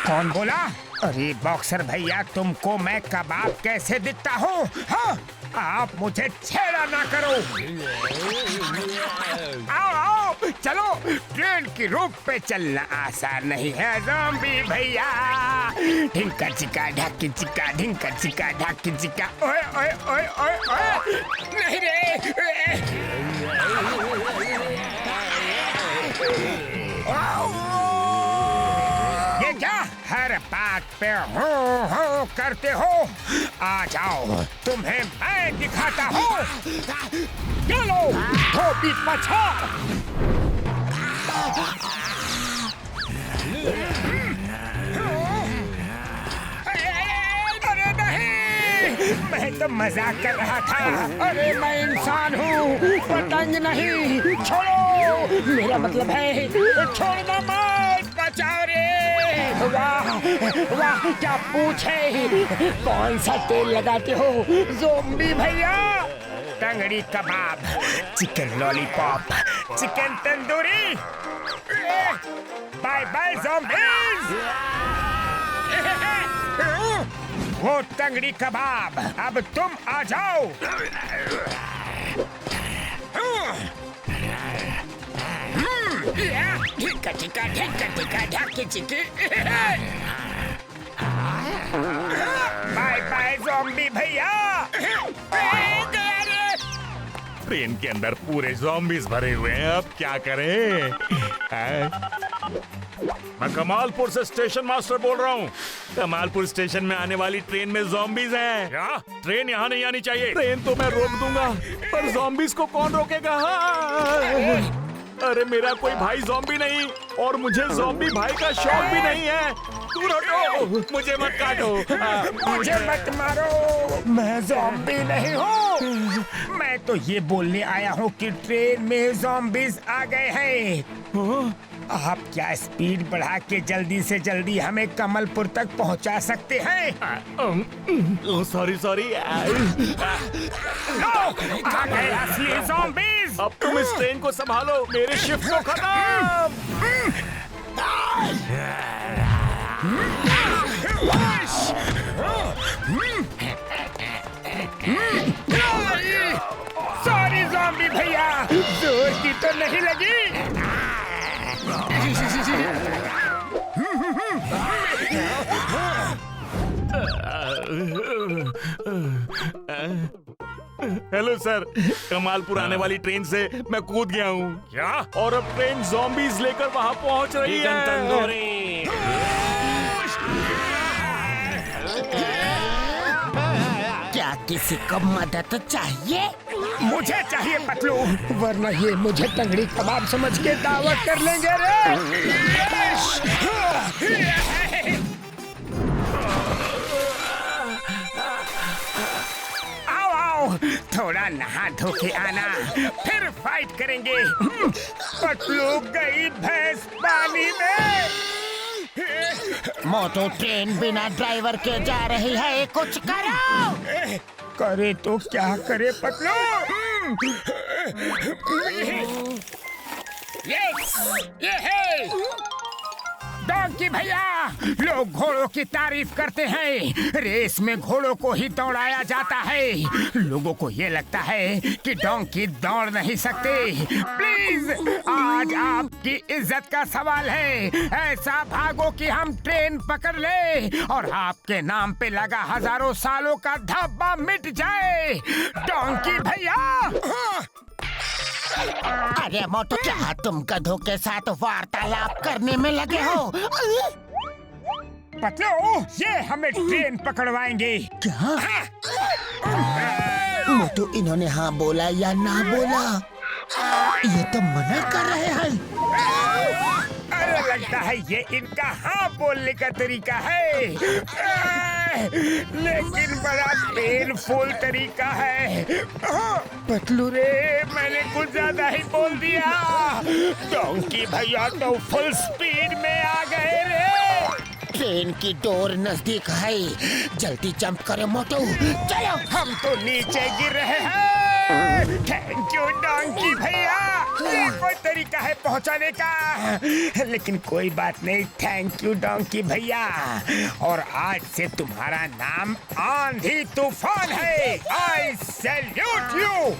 कौन बोला? अरे बॉक्सर भैया, तुमको मैं कबाब कैसे दिखता हूँ? हाँ? आप मुझे छेड़ा ना करो। आओ आओ, चलो। ट्रेन की रूट पे चलना आसान नहीं है ज़ॉम्बी भैया। ढिंका चिका ढाकी चिका, ढिंका चिका ढाकी चिका। ओए ओए ओए ओए ओए, नहीं रे। ये क्या हर बात पे हो करते हो? आ जाओ, तुम्हें मैं दिखाता हूँ। चलो, धोबी पछाड़। अरे नहीं, मैं तो मजाक कर रहा था। अरे मैं इंसान हूँ, पतंग नहीं। छोड़ो, मेरा मतलब है छोड़ना मत। बचाओ रे! वाह वाह, क्या पूछ है? कौन सा तेल लगाते हो ज़ॉम्बी भैया? Tangdi kebab, chicken lollipop, chicken tandoori. Bye bye zombies. वो टंगड़ी कबाब, अब तुम आ जाओ। ढिक्का ढिक्का ढिक्का ढिक्का ढाकी चिकी। बाय बाय ज़ॉम्बी भैया। ट्रेन के अंदर पूरे ज़ॉम्बीज भरे हुए हैं, अब क्या करें? मैं कमालपुर से स्टेशन मास्टर बोल रहा हूँ। कमालपुर स्टेशन में आने वाली ट्रेन में ज़ॉम्बीज हैं। क्या? ट्रेन यहाँ नहीं आनी चाहिए। ट्रेन तो मैं रोक दूंगा, पर ज़ॉम्बीज को कौन रोकेगा? अरे मेरा कोई भाई ज़ॉम्बी नहीं, और मुझे ज़ॉम्बी भाई का शौक भी नहीं है। दूर हटो, मुझे मत काटो। मुझे मत मारो, मैं ज़ॉम्बी नहीं हूँ। मैं तो ये बोलने आया हूँ कि ट्रेन में ज़ॉम्बीज आ गए हैं। आप क्या स्पीड बढ़ा के जल्दी से जल्दी हमें कमलपुर तक पहुँचा सकते हैं? Sorry sorry. आ गए असली ज़ॉम्बीज। अब तुम इस ट्रेन को संभालो, मेरी शिफ्ट को खत्म। सॉरी ज़ॉम्बी भैया, जोर की तो नहीं लगी। हेलो सर, कमालपुर आने वाली ट्रेन से मैं कूद गया हूँ। क्या? और अब ट्रेन ज़ॉम्बीज लेकर वहाँ पहुँच रही है। क्या किसी को मदद चाहिए? मुझे चाहिए पतलू, वरना ये मुझे टंगड़ी कबाब समझ के दावत कर लेंगे रे। आओ आओ, थोड़ा नहा धो के आना, फिर फाइट करेंगे। पतलू गई भैंस पानी में। मोटू, ट्रेन बिना ड्राइवर के जा रही है, कुछ करो। करे तो क्या करे पतलू? ये है डोंकी भैया। लोग घोड़ों की तारीफ करते हैं, रेस में घोड़ों को ही दौड़ाया जाता है। लोगों को ये लगता है कि डोंकी दौड़ नहीं सकते। प्लीज, आज आपकी इज्जत का सवाल है। ऐसा भागो कि हम ट्रेन पकड़ ले और आपके नाम पे लगा हजारों सालों का धब्बा मिट जाए। डोंकी भैया। अरे मोटू, क्या तुम गधों के साथ वार्तालाप करने में लगे हो? पतलू, ये हमें ट्रेन पकड़वाएंगे। क्या? मोटू, इन्होंने हाँ बोला या ना बोला? ये तो मना कर रहे हैं। अरे लगता है ये इनका हाँ बोलने का तरीका है। लेकिन बड़ा पेनफुल तरीका है। पतलू रे, मैंने कुछ ज्यादा ही बोल दिया। डोंकी भैया तो फुल स्पीड में आ गए रे। ट्रेन की डोर नजदीक है, जल्दी जंप करे मोटू। चलो, हम तो नीचे गिर रहे हैं। थैंक यू डोंकी भैया, ये कोई तरीका है पहुंचाने का। लेकिन कोई बात नहीं, थैंक यू डोंकी भैया। और आज से तुम्हारा नाम आंधी तूफान है। आई सैल्यूट यू।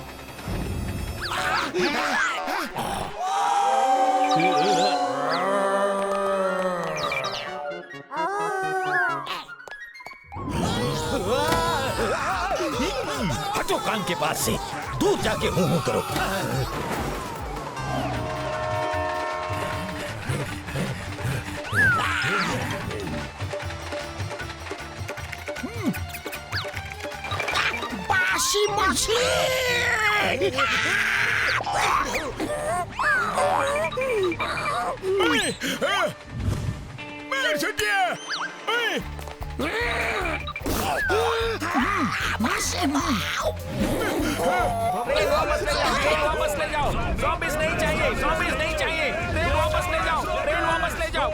हटो कान के पास से, दूर जाके हूँ करो। बासी मछली। वापस ले जाओ। ज़ॉम्बीज़ नहीं चाहिए, ज़ॉम्बीज़ नहीं चाहिए। ट्रेन वापस ले जाओ, ट्रेन वापस ले जाओ।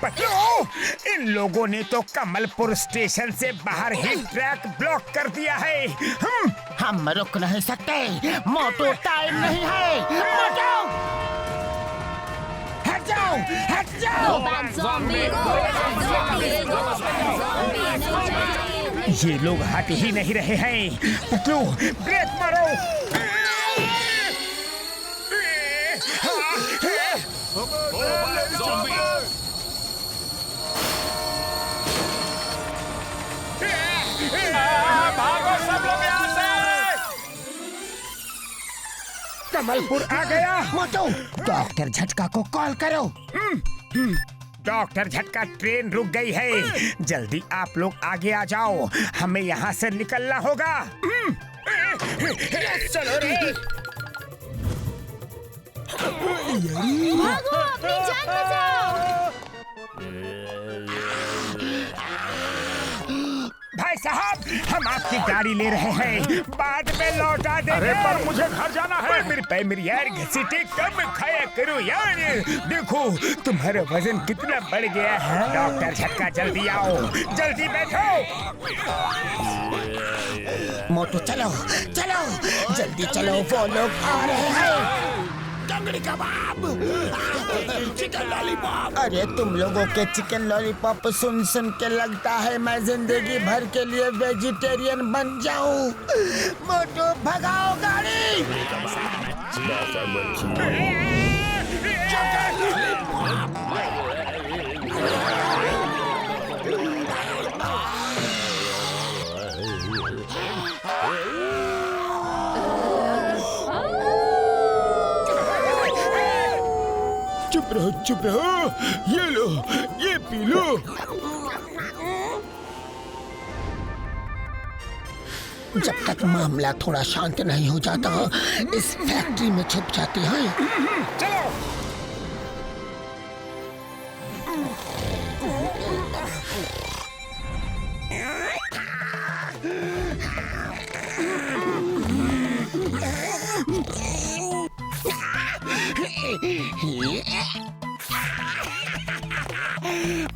पतलू, इन लोगों ने तो कमलपुर स्टेशन से बाहर ही ट्रैक ब्लॉक कर दिया है। हम रुक नहीं सकते, मोटू टाइम नहीं है। मोटू, हट जाओ, हट जाओ। ये लोग हट ही नहीं रहे हैं। पतलू, ब्रेक मारो। भागो सब लोग यहाँ से। कमलपुर आ गया। मोटू, डॉक्टर झटका को कॉल करो। डॉक्टर झटका, ट्रेन रुक गई है। जल्दी आप लोग आगे आ जाओ, हमें यहाँ से निकलना होगा। चलो रे। भागो, अपनी जान बचाओ। भाई साहब, हम आपकी गाड़ी ले रहे हैं, बाद में लौटा देंगे। अरे पर मुझे घर जाना है। मेरे पे मेरी यार घसीटे कम खाया करो यार। देखो तुम्हारा वजन कितना बढ़ गया है। डॉक्टर झटका, जल्दी आओ, जल्दी बैठो। मोटू चलो, चलो, जल्दी चलो, वो लोग आ रहे हैं। टंगड़ी कबाब, चिकन लॉलीपॉप। अरे तुम लोगों के चिकन लॉलीपॉप सुन सुन के लगता है मैं जिंदगी भर के लिए वेजिटेरियन बन जाऊं। मोटू, भगाओ गाड़ी। चुप रहो, ये लो, ये पी लो। जब तक मामला थोड़ा शांत नहीं हो जाता, इस फैक्ट्री में छुप जाती है। चलो।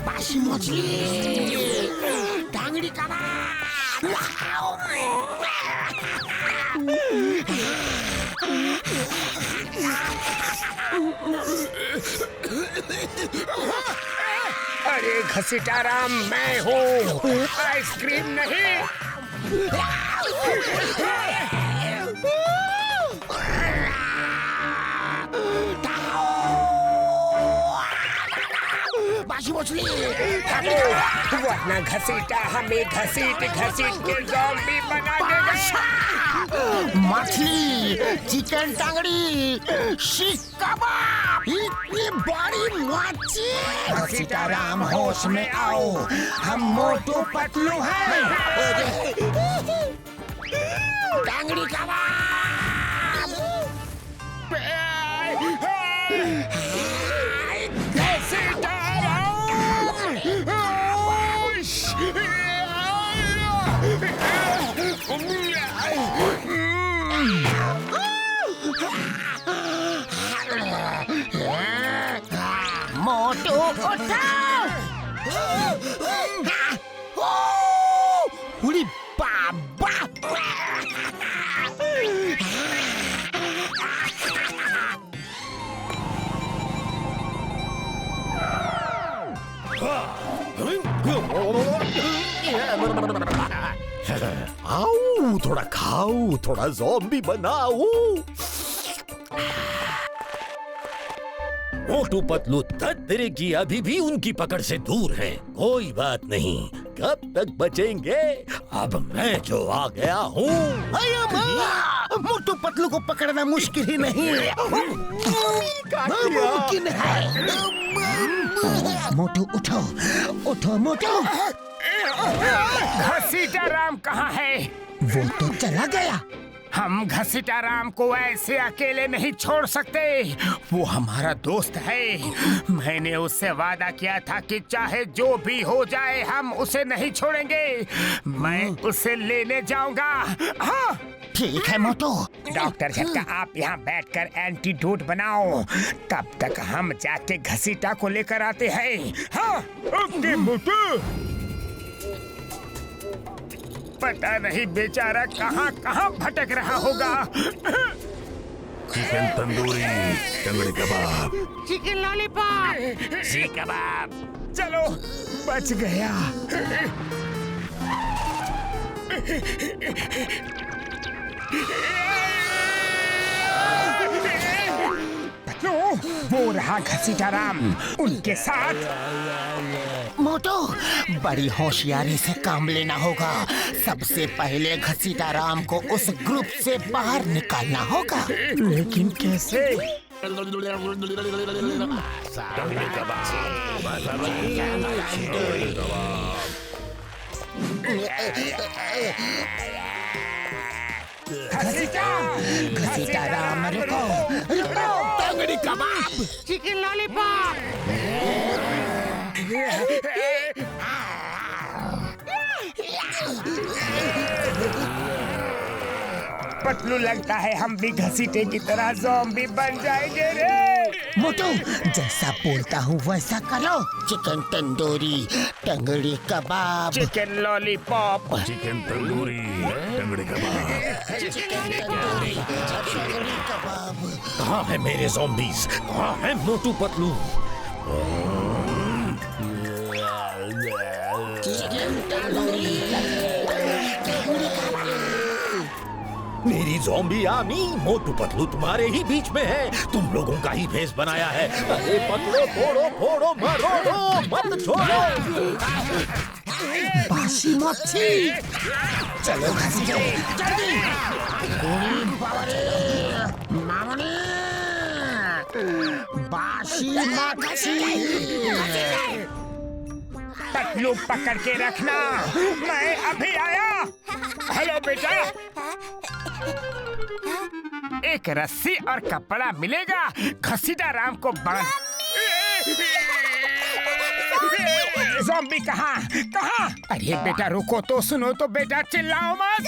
बासी मछली, टांगड़ी कबाब। अरे घसीटाराम, मैं हूँ, आइसक्रीम नहीं। बासी मछली, वरना घसीटा हमें घसीट घसीट के ज़ॉम्बी बना देगा। मछली, चिकन टांगड़ी, शीख कबाब, इतनी बड़ी मछली। सीताराम, होश में आओ, हम मोटू पतलू हैं। टांगड़ी कबाब। उड़ी बाबा आओ थोड़ा खाओ, थोड़ा ज़ॉम्बी बनाओ। मोटू पतलू तत्तरे की अभी भी उनकी पकड़ से दूर है। कोई बात नहीं, कब तक बचेंगे? अब मैं जो आ गया हूँ। मोटू पतलू को पकड़ना मुश्किल ही नहीं मुमकिन है। मोटू उठो उठो मोटू। घसीटा राम कहाँ है? वो तो चला गया। हम घसीटा राम को ऐसे अकेले नहीं छोड़ सकते। वो हमारा दोस्त है। मैंने उससे वादा किया था कि चाहे जो भी हो जाए हम उसे नहीं छोड़ेंगे। मैं उसे लेने जाऊंगा। हाँ ठीक है मोटू। डॉक्टर झटका, आप यहाँ बैठकर एंटीडोट बनाओ। तब तक हम जाके घसीटा को लेकर आते हैं। हाँ ओके मोटू। पता नहीं बेचारा कहाँ कहाँ भटक रहा होगा। चिकन तंदूरी, टंगड़ी कबाब, चिकन लॉलीपॉप, सीख कबाब। चलो बच गया। वो रहा घसीटा राम, उनके साथ। मोटू बड़ी होशियारी से काम लेना होगा। सबसे पहले घसीटा राम को उस ग्रुप से बाहर निकालना होगा। लेकिन कैसे? घसीटा राम रुको रुको। टंगड़ी कबाब, चिकन लॉलीपॉप। पतलू लगता है हम भी घसीटे की तरह ज़ॉम्बी बन जाएंगे रे। मोटू जैसा बोलता हूँ वैसा करो। चिकन तंदूरी, टंगड़ी kebab, chicken lollipop, chicken tandoori, टंगड़ी कबाब। चिकन तंदूरी, टंगड़ी कबाब। कहाँ है मेरे ज़ॉम्बीज़? कहाँ है मोटू पतलू? चिकन तंदूरी, टंगड़ी कबाब। मेरी ज़ॉम्बी आर्मी, मोटू पतलू तुम्हारे ही बीच में है। तुम लोगों का ही भेष बनाया है। अरे पतलो, फोड़ो फोड़ो, मरोड़ो, मत छोड़ो। बासी मच्छी। चलो घसीटे जल्दी। बासी मच्छी। पतलू पकड़ के रखना, मैं अभी आया। हेलो बेटा। एक रस्सी और कपड़ा मिलेगा, घसीटा राम को बांध। ज़ॉम्बी कहाँ कहाँ? अरे बेटा रुको तो, सुनो तो बेटा, चिल्लाओ मत।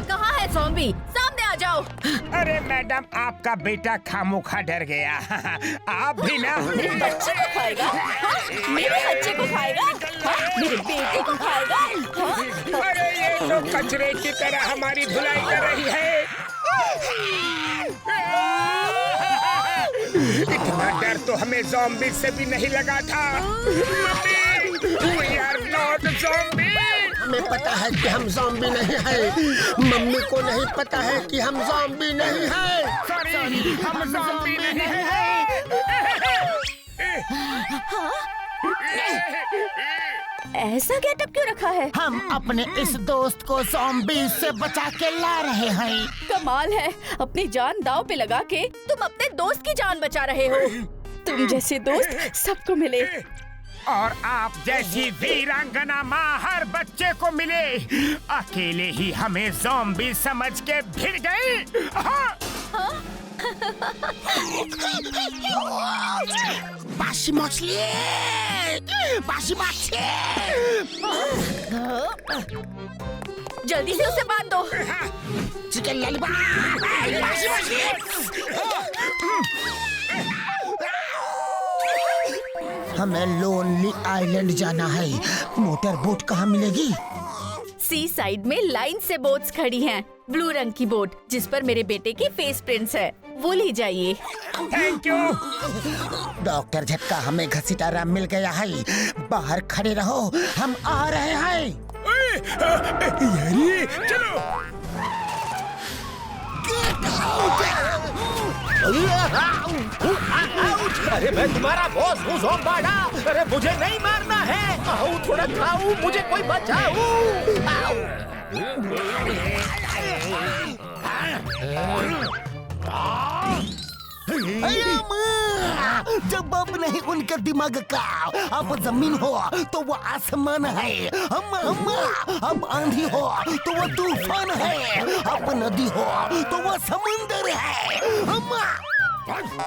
कहाँ है ज़ॉम्बी? सामने आ जाओ। अरे मैडम, आपका बेटा खामोखा डर गया। आप भी ना। मेरे बच्चे को खाएगा? हाँ? मेरे बच्चे को खाएगा? हाँ? मेरे बेटे को खाएगा? हाँ? अरे ये तो कचरे की तरह हमारी धुलाई कर रही है। इतना डर तो हमें ज़ॉम्बी से भी नहीं लगा था। We are not zombie। हमें पता है कि हम ज़ॉम्बी नहीं हैं। मम्मी को नहीं पता है कि हम ज़ॉम्बी नहीं हैं। सॉरी, हम ज़ॉम्बी नहीं हैं। ऐसा गेटअप क्यों रखा है? हम अपने इस दोस्त को ज़ॉम्बी से बचा के ला रहे हैं। कमाल है, अपनी जान दांव पे लगा के तुम अपने दोस्त की जान बचा रहे हो। तुम जैसे दोस्त सबको मिले। और आप जैसी वीरांगना माँ हर बच्चे को मिले। अकेले ही हमें ज़ॉम्बी समझ के भिड़ गई। बासी मछली, बासी मछली। जल्दी से उसे बांध दो। Chicken lollipop. हमें लोनली आइलैंड जाना है। मोटर बोट कहाँ मिलेगी? सी साइड में लाइन से बोट्स खड़ी हैं। ब्लू रंग की बोट जिस पर मेरे बेटे की फेस प्रिंट्स है, वो ले जाइए। Thank you. डॉक्टर झटका, हमें घसीटाराम मिल गया है। बाहर खड़े रहो, हम आ रहे हैं। यारी, चलो। अरे मैं तुम्हारा बॉस हूँ ज़ोम्बाडा। अरे मुझे नहीं मारना है। आओ थोड़ा खाओ, मुझे कोई बचाओ। जब अब नहीं उनका दिमाग का, अब जमीन हो तो वो आसमान है। अब आंधी हो तो वो तूफान है। अब नदी हो तो वो समुंदर है।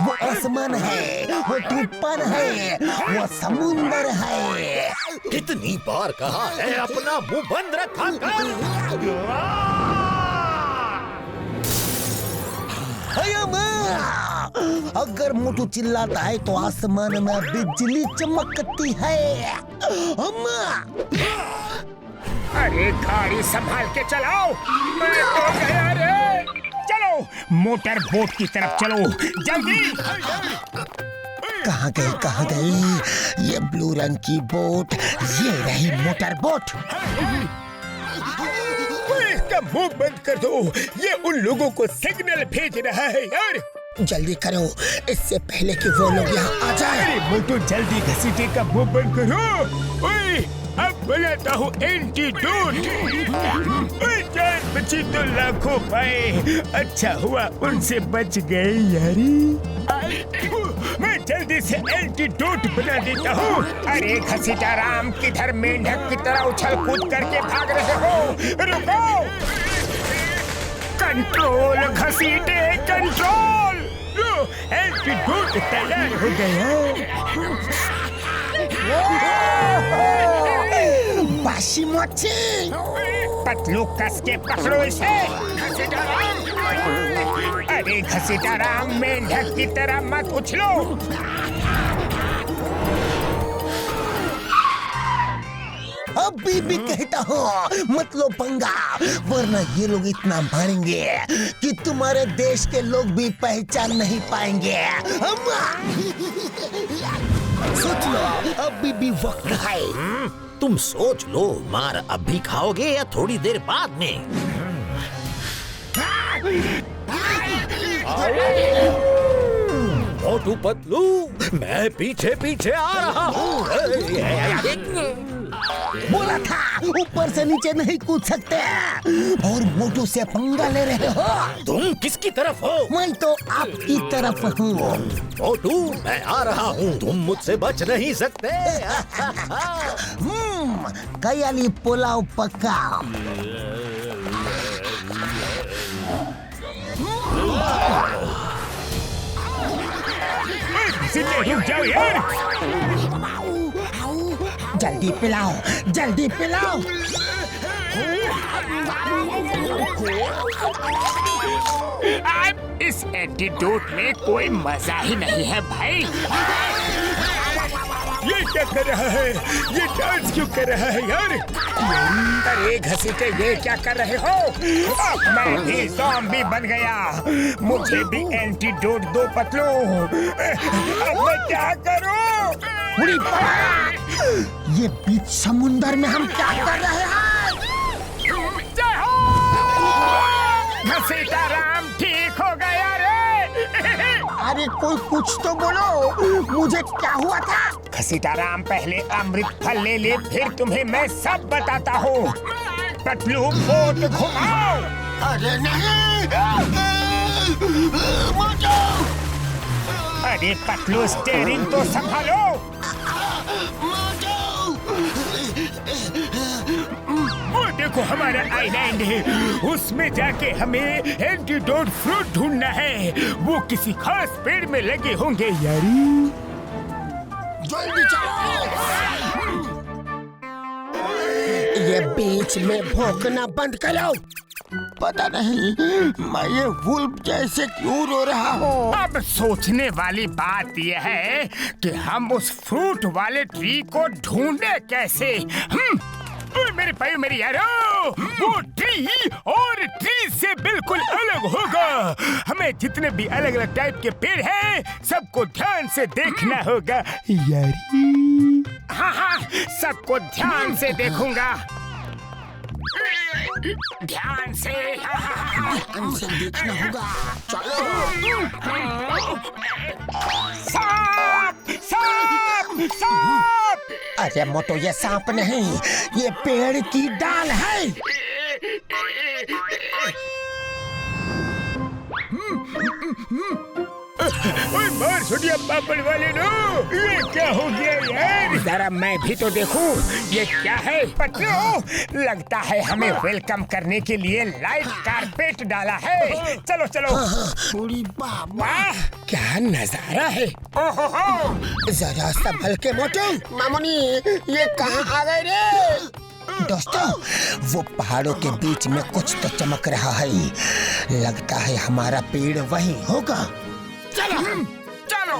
वो आसमान है, वो तूफान है, वो समुंदर है। कितनी बार कहा है अपना मुंह बंद रखा कर। अगर मोटू चिल्लाता है तो आसमान में बिजली चमकती है। अरे गाड़ी संभाल के चलाओ, मैं तो गया रे। चलो मोटर बोट की तरफ चलो, जल्दी। कहाँ गई ये ब्लू रंग की बोट? ये रही मोटर बोट। इसका मुंह बंद कर दो, ये उन लोगों को सिग्नल भेज रहा है यार। जल्दी करो, इससे पहले कि वो लोग यहाँ आ जाए। अरे मोटू जल्दी घसीटे का मुंह बंद करो। ओए, अब बनाता हूँ एंटीडोट। जान बची तो लाखों पाए। अच्छा हुआ उनसे बच गए यारी। मैं जल्दी से एंटीडोट बना देता हूँ। अरे घसीटाराम, किधर मेंढक की तरह उछल कूद करके भाग रहे हो? रुको। Control घसीटे, control. लो, एंटीडोट तैयार हो गया। बाशी मोची, पतलू कस के पकड़ो इसे। अरे घसीटाराम, मेंढक की तरह मत उछलो। अभी भी कहता हूँ मत लो पंगा, वरना ये लोग इतना मारेंगे कि तुम्हारे देश के लोग भी पहचान नहीं पाएंगे। सोच लो, अभी भी वक्त है। तुम सोच लो, मार अब भी खाओगे या थोड़ी देर बाद में? मोटू पतलू, मैं पीछे पीछे आ रहा हूँ। बोला था ऊपर से नीचे नहीं कूद सकते, और मोटू से पंगा ले रहे हो। तुम किसकी तरफ हो? मैं तो आपकी तरफ हूँ। मोटू, मैं आ रहा हूँ, तुम मुझसे बच नहीं सकते। कयाली पुलाव पकाओ। रुक जाओ यार। जल्दी पिलाओ, जल्दी पिलाओ। इस एंटीडोट में कोई मजा ही नहीं है भाई। ये क्या कर रहा है? ये डांस क्यों कर रहा है यार? अरे घसीटे, ये क्या कर रहे हो? अब मैं भी ज़ॉम्बी बन गया। मुझे भी एंटीडोट दो पतलू। अब मैं क्या करूं? बुरी बात! ये बीच समुंदर में हम क्या कर रहे हैं? घसीटाराम ठीक हो गया रे। अरे कोई कुछ तो बोलो, मुझे क्या हुआ था? घसीटाराम, पहले अमृत फल ले ले, फिर तुम्हें मैं सब बताता हूँ। पतलू, बोट घुमाओ। अरे नहीं! अरे पतलू, स्टीयरिंग तो संभालो। वो देखो हमारा आइलैंड है, उसमें जाके हमें एंटीडोट फ्रूट ढूंढना है। वो किसी खास पेड़ में लगे होंगे यारी। जल्दी चलो। ये बीच में भौंकना बंद करो। पता नहीं मैं ये वुल्फ जैसे क्यों रो रहा हूँ। अब सोचने वाली बात यह है कि हम उस फ्रूट वाले ट्री को ढूंढे कैसे। ओए मेरे भाई मेरी यारो, वो ट्री और ट्री से बिल्कुल अलग होगा। हमें जितने भी अलग अलग टाइप के पेड़ हैं सबको ध्यान से देखना होगा यारी। हाँ हाँ, सबको ध्यान से देखूंगा, ध्यान से। ध्यान से देखना होगा। चलो। सांप सांप सांप। अरे मोटो, ये सांप नहीं, ये पेड़ की डाल है। ओए मार छोटिया पापड़ वाले नो, ये क्या हो गया यार? जरा मैं भी तो देखूं ये क्या है। पत्रों, लगता है हमें वेलकम करने के लिए लाइट कारपेट डाला है। चलो चलो। वाह, क्या नजारा है। ओहो, जरा संभल के मोटो। मामूनी, ये कहाँ आ गए रे? दोस्तों, वो पहाड़ों के बीच में कुछ तो चमक रहा है। लगता है हमारा पेड़ वहीं होगा। चलो चलो।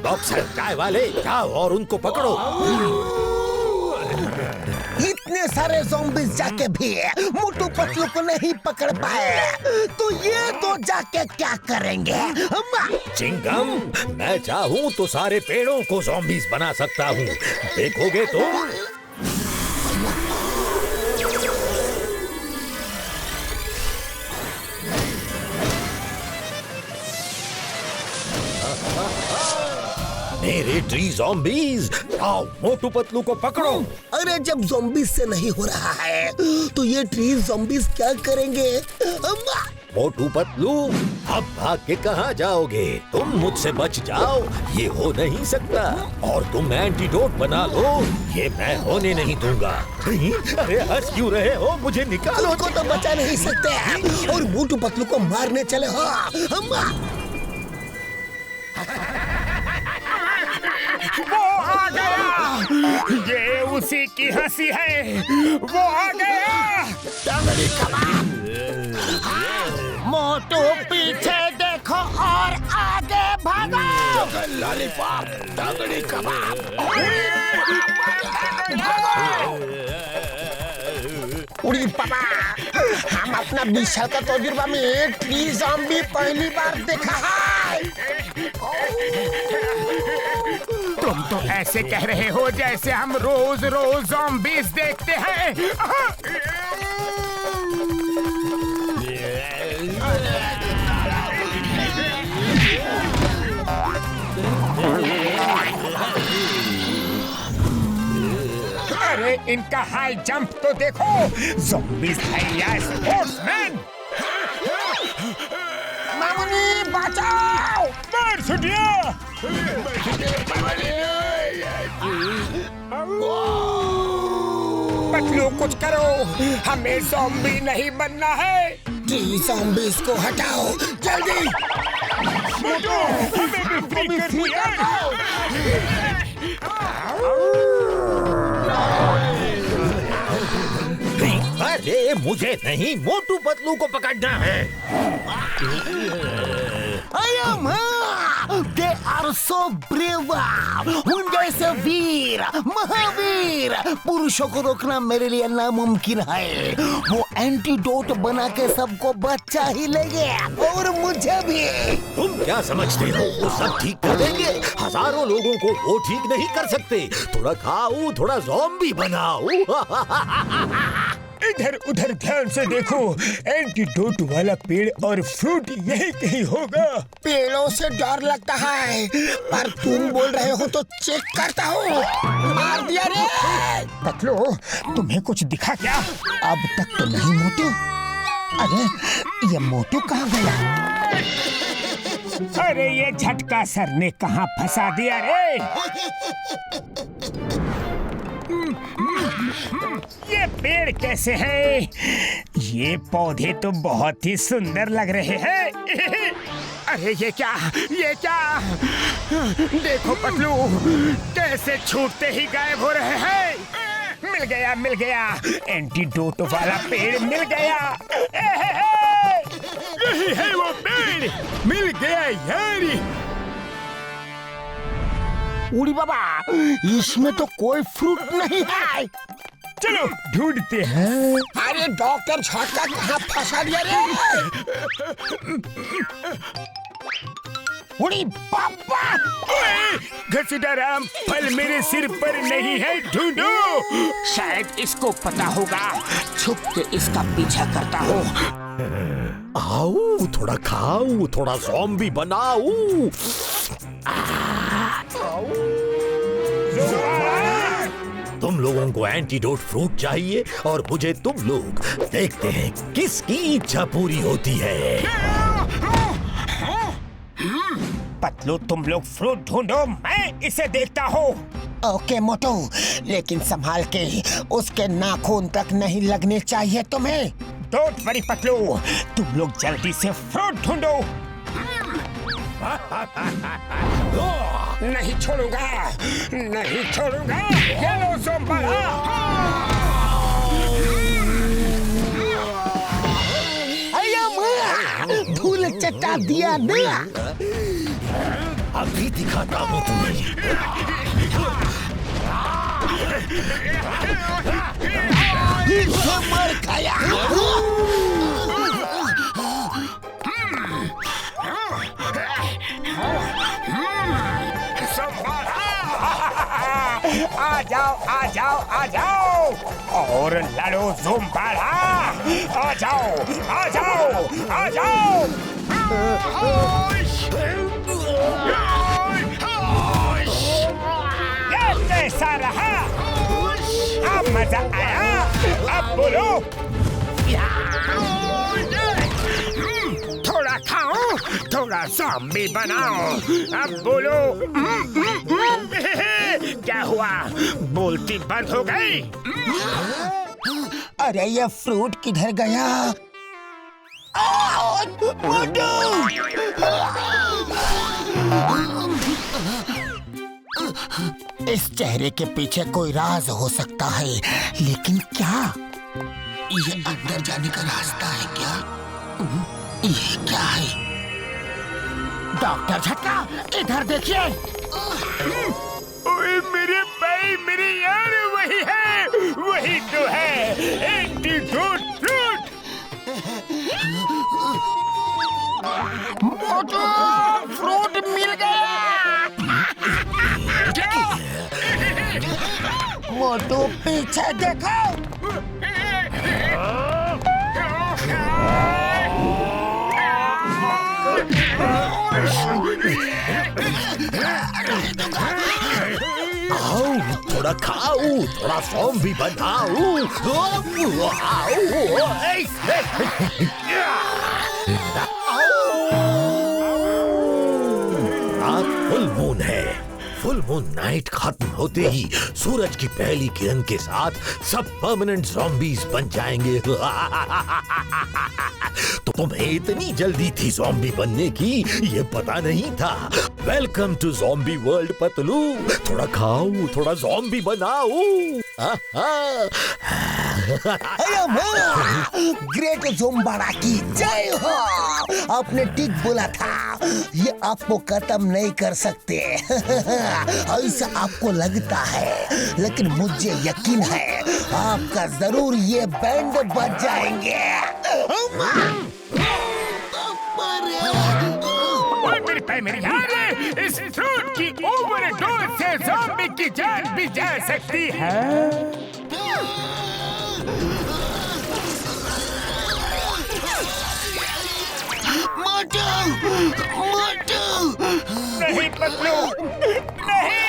बॉक्सर चाय वाले, जाओ और उनको पकड़ो। इतने सारे ज़ॉम्बीज़ जाके भी मोटू पतलू को नहीं पकड़ पाए, तो ये तो जाके क्या करेंगे? चिंगम, मैं चाहूँ तो सारे पेड़ों को ज़ॉम्बीज़ बना सकता हूँ, देखोगे तुम? मेरे ट्री ज़ॉम्बीज़, आओ मोटू पतलू को पकड़ो। अरे जब ज़ॉम्बीज़ से नहीं हो रहा है तो ये ट्री ज़ॉम्बीज़ क्या करेंगे? मोटू पतलू, अब भाग के कहाँ जाओगे? तुम मुझसे बच जाओ, ये हो नहीं सकता। और तुम एंटीडोट बना लो, ये मैं होने नहीं दूंगा। अरे हंस क्यों रहे हो? मुझे निकालो। को तो बचा नहीं सकते और मोटू पतलू को मारने चले हो। वो आ गया, ये उसी की हंसी है। वो आ गया। तंगड़ी कबाब। मोटू पीछे देखो और आगे भागो। लॉलीपॉप, तंगड़ी कबाब। उड़ी पापा, हम अपना 20 साल का तजुर्बा में ट्री ज़ॉम्बी पहली बार देखा है। तुम तो ऐसे कह रहे हो जैसे हम रोज रोज ज़ॉम्बीज़ देखते हैं। अरे इनका हाई जंप तो देखो। ज़ॉम्बीज़ है या स्पोर्ट्समैन? मामूनी बचाओ। मार छुटिया। पतलू कुछ करो, हमें ज़ॉम्बी नहीं बनना है। ट्री ज़ॉम्बीज़ को हटाओ जल्दी। मोटू, हमें भी फ्री कर दिया। अरे मुझे नहीं, मोटू पतलू को पकड़ना है। They are so brave. उन जैसे वीर, महावीर पुरुषों को रोकना मेरे लिए नामुमकिन है। वो एंटीडोट बना के सबको बचा ही लेंगे और मुझे भी। तुम क्या समझते हो वो सब ठीक कर देंगे? हजारों लोगों को वो ठीक नहीं कर सकते। थोड़ा खाओ, थोड़ा ज़ॉम्बी बनाओ। इधर उधर ध्यान से देखो, एंटीडोट वाला पेड़ और फ्रूट यही कहीं होगा। पेड़ों से डर लगता है, पर तुम बोल रहे हो तो चेक करता हूँ। मार दिया रे। पतलू, तुम्हें कुछ दिखा क्या? अब तक तो नहीं मोटू। अरे ये मोटू कहाँ गया? अरे ये झटका सर ने कहाँ फंसा दिया रे? ये पेड़ कैसे हैं? ये पौधे तो बहुत ही सुंदर लग रहे हैं। अरे ये क्या? ये क्या? देखो पतलू, कैसे छूटते ही गायब हो रहे हैं। मिल गया, मिल गया, एंटीडोट वाला पेड़ मिल गया। यही है वो पेड़, मिल गया यार। उड़ी बाबा, इसमें तो कोई फ्रूट नहीं है। चलो ढूंढते हैं। अरे डॉक्टर झटका कहाँ फंसा दिया रे? उड़ी बाबा, घसीटाराम, फल मेरे सिर पर नहीं है, ढूंढो। शायद इसको पता होगा, छुप के इसका पीछा करता हो। आओ, थोड़ा खाओ, थोड़ा ज़ॉम्बी बनाओ। तुम लोगों को एंटीडोट फ्रूट चाहिए और मुझे तुम लोग। देखते हैं किसकी इच्छा पूरी होती है। पतलू, तुम लोग फ्रूट ढूंढो, मैं इसे देखता हूँ। ओके मोटू, लेकिन संभाल के, उसके नाखून तक नहीं लगने चाहिए तुम्हें। डोंट वरी पतलू, तुम लोग जल्दी से फ्रूट ढूंढो। नहीं छोड़ूंगा, नहीं छोड़ूंगा। ये लो ज़ोंबाला। धूल चटा दिया ना। अभी दिखाता हूँ तुम्हें। इसे मर खाया। आ जाओ, आ जाओ, आ जाओ और लड़ो ज़ोंबाला। आ जाओ, आ जाओ, आ जाओ। ये कैसा रहा? अब मजा आया? अब बोलो। थोड़ा खाओ, थोड़ा ज़ॉम्बी बनाओ। अब बोलो। क्या हुआ? बोलती बंद हो गई? अरे ये फ्रूट किधर गया? इस चेहरे के पीछे कोई राज हो सकता है, लेकिन क्या? ये अंदर जाने का रास्ता है क्या? ये क्या है? डॉक्टर झटका, इधर देखिए। ओए मेरे भाई, मेरे यार, वही है, वही तो है एंटीडोट फ्रूट। मोटू, फ्रूट मिल गया। मोटू पीछे देखो। आओ, थोड़ा खाओ, थोड़ा ज़ॉम्बी बनाओ। आज फुल मून है। फुल मून नाइट खत्म होते ही सूरज की पहली किरण के साथ सब परमानेंट ज़ॉम्बीज बन जाएंगे। तो तुम्हें इतनी जल्दी थी ज़ॉम्बी बनने की, ये पता नहीं था। Welcome to zombie world Patlu. थोड़ा खाओ, थोड़ा ज़ॉम्बी बनाओ। ग्रेट ज़ोंबाला की जय हो। आपने ठीक बोला था, ये आपको खत्म नहीं कर सकते। ऐसा आपको लगता है, लेकिन मुझे यकीन है आपका जरूर ये बैंड बज जाएंगे। मेरी यार, इस फ्रूट की ओवरडोज से ज़ॉम्बी की जान भी जा सकती है। मोटू, मोटू, नहीं पतलू, नहीं।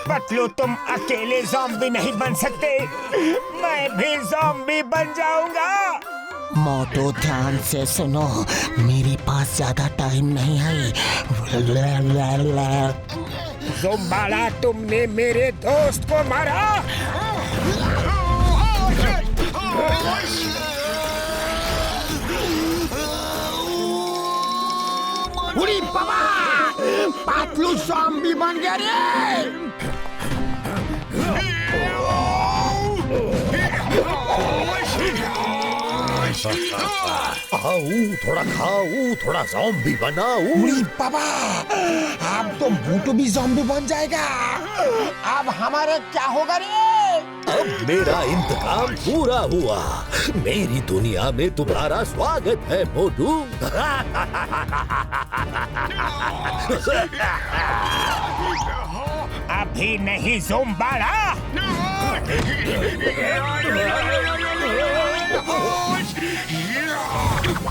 पतलू, तुम अकेले ज़ॉम्बी नहीं बन सकते। मैं भी ज़ॉम्बी बन जाऊंगा। मोटो ध्यान से सुनो, मेरे पास ज्यादा टाइम नहीं है। ज़ोंबाला, तुमने मेरे दोस्त को मारा। उड़ी बाबा, पातलू ज़ॉम्बी बन गया रे। थोड़ा खाऊं, थोड़ा ज़ॉम्बी बनाऊं। उड़ी बाबा, अब तो मोटू भी ज़ॉम्बी बन जाएगा। अब हमारा क्या होगा रे? अब मेरा इंतकाम पूरा हुआ। मेरी दुनिया में तुम्हारा स्वागत है मोटू। अभी नहीं ज़ोंबाला।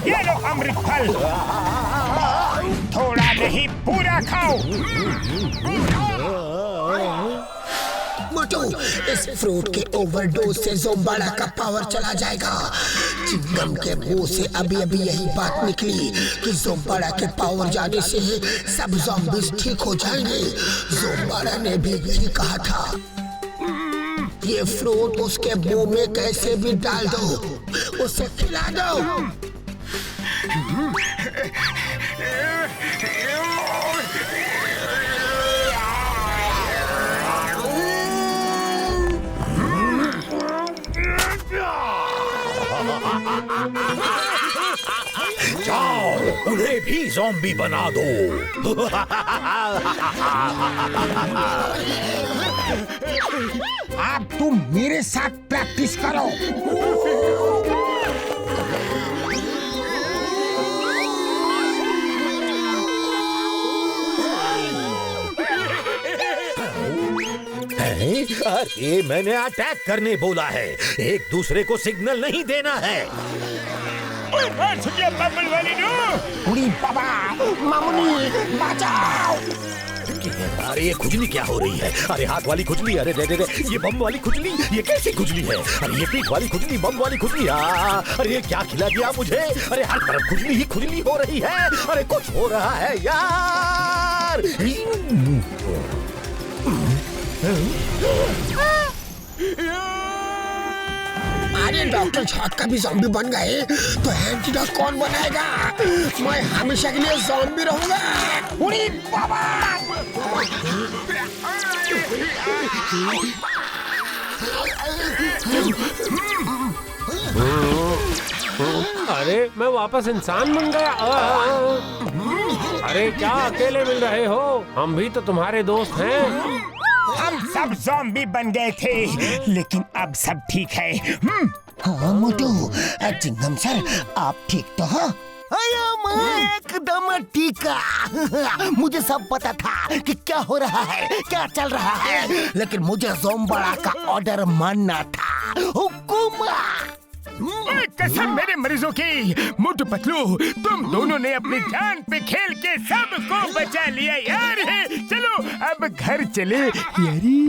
ये लो अमृत फल, थोड़ा नहीं पूरा खाओ। मोटू, इस फ्रूट के ओवरडोज से ज़ोंबाला का पावर चला जाएगा। चिंगम के मुंह से अभी अभी यही बात निकली कि ज़ोंबाला के पावर जाने से सब ज़ॉम्बीज ठीक हो जाएंगे। ज़ोंबाला ने भी यही कहा था। ये फ्रूट उसके मुंह में कैसे भी डाल दो, उसे खिला दो। जाओ, उन्हें भी ज़ॉम्बी बना दो। अब तुम मेरे साथ प्रैक्टिस करो। अरे मैंने अटैक करने बोला है, एक दूसरे को सिग्नल नहीं देना है। बबल वाली नो। उड़ी बाबा, मामुनी बचाओ। अरे ये खुजली क्या हो रही है? अरे हाथ वाली खुजली, अरे दे दे दे, ये बम वाली खुजली, ये कैसी खुजली है? अरे ये पीठ वाली खुजली, बम वाली खुजली। अरे ये क्या खिला दिया मुझे? अरे हर तरफ खुजली ही खुजली हो रही है। अरे कुछ हो रहा है यार। अरे डॉक्टर झटका भी ज़ॉम्बी बन गए, तो एंटीडोट कौन बनाएगा? मैं हमेशा के लिए ज़ॉम्बी रहूंगा। उड़ी बाबा! अरे मैं वापस इंसान बन गया। अरे क्या अकेले मिल रहे हो? हम भी तो तुम्हारे दोस्त हैं। हम सब ज़ॉम्बी बन गए थे, लेकिन अब सब ठीक है। हाँ मोटू, चिंगम सर, आप ठीक तो हो? मैं एकदम ठीक। मुझे सब पता था कि क्या हो रहा है, क्या चल रहा है, लेकिन मुझे ज़ोंबाला का ऑर्डर मानना था। हुकुम। कसम मेरे मरीजों की। मोटू पतलू, तुम दोनों ने अपनी जान पे खेल के सबको बचा लिया यार। चलो अब घर चले यारी।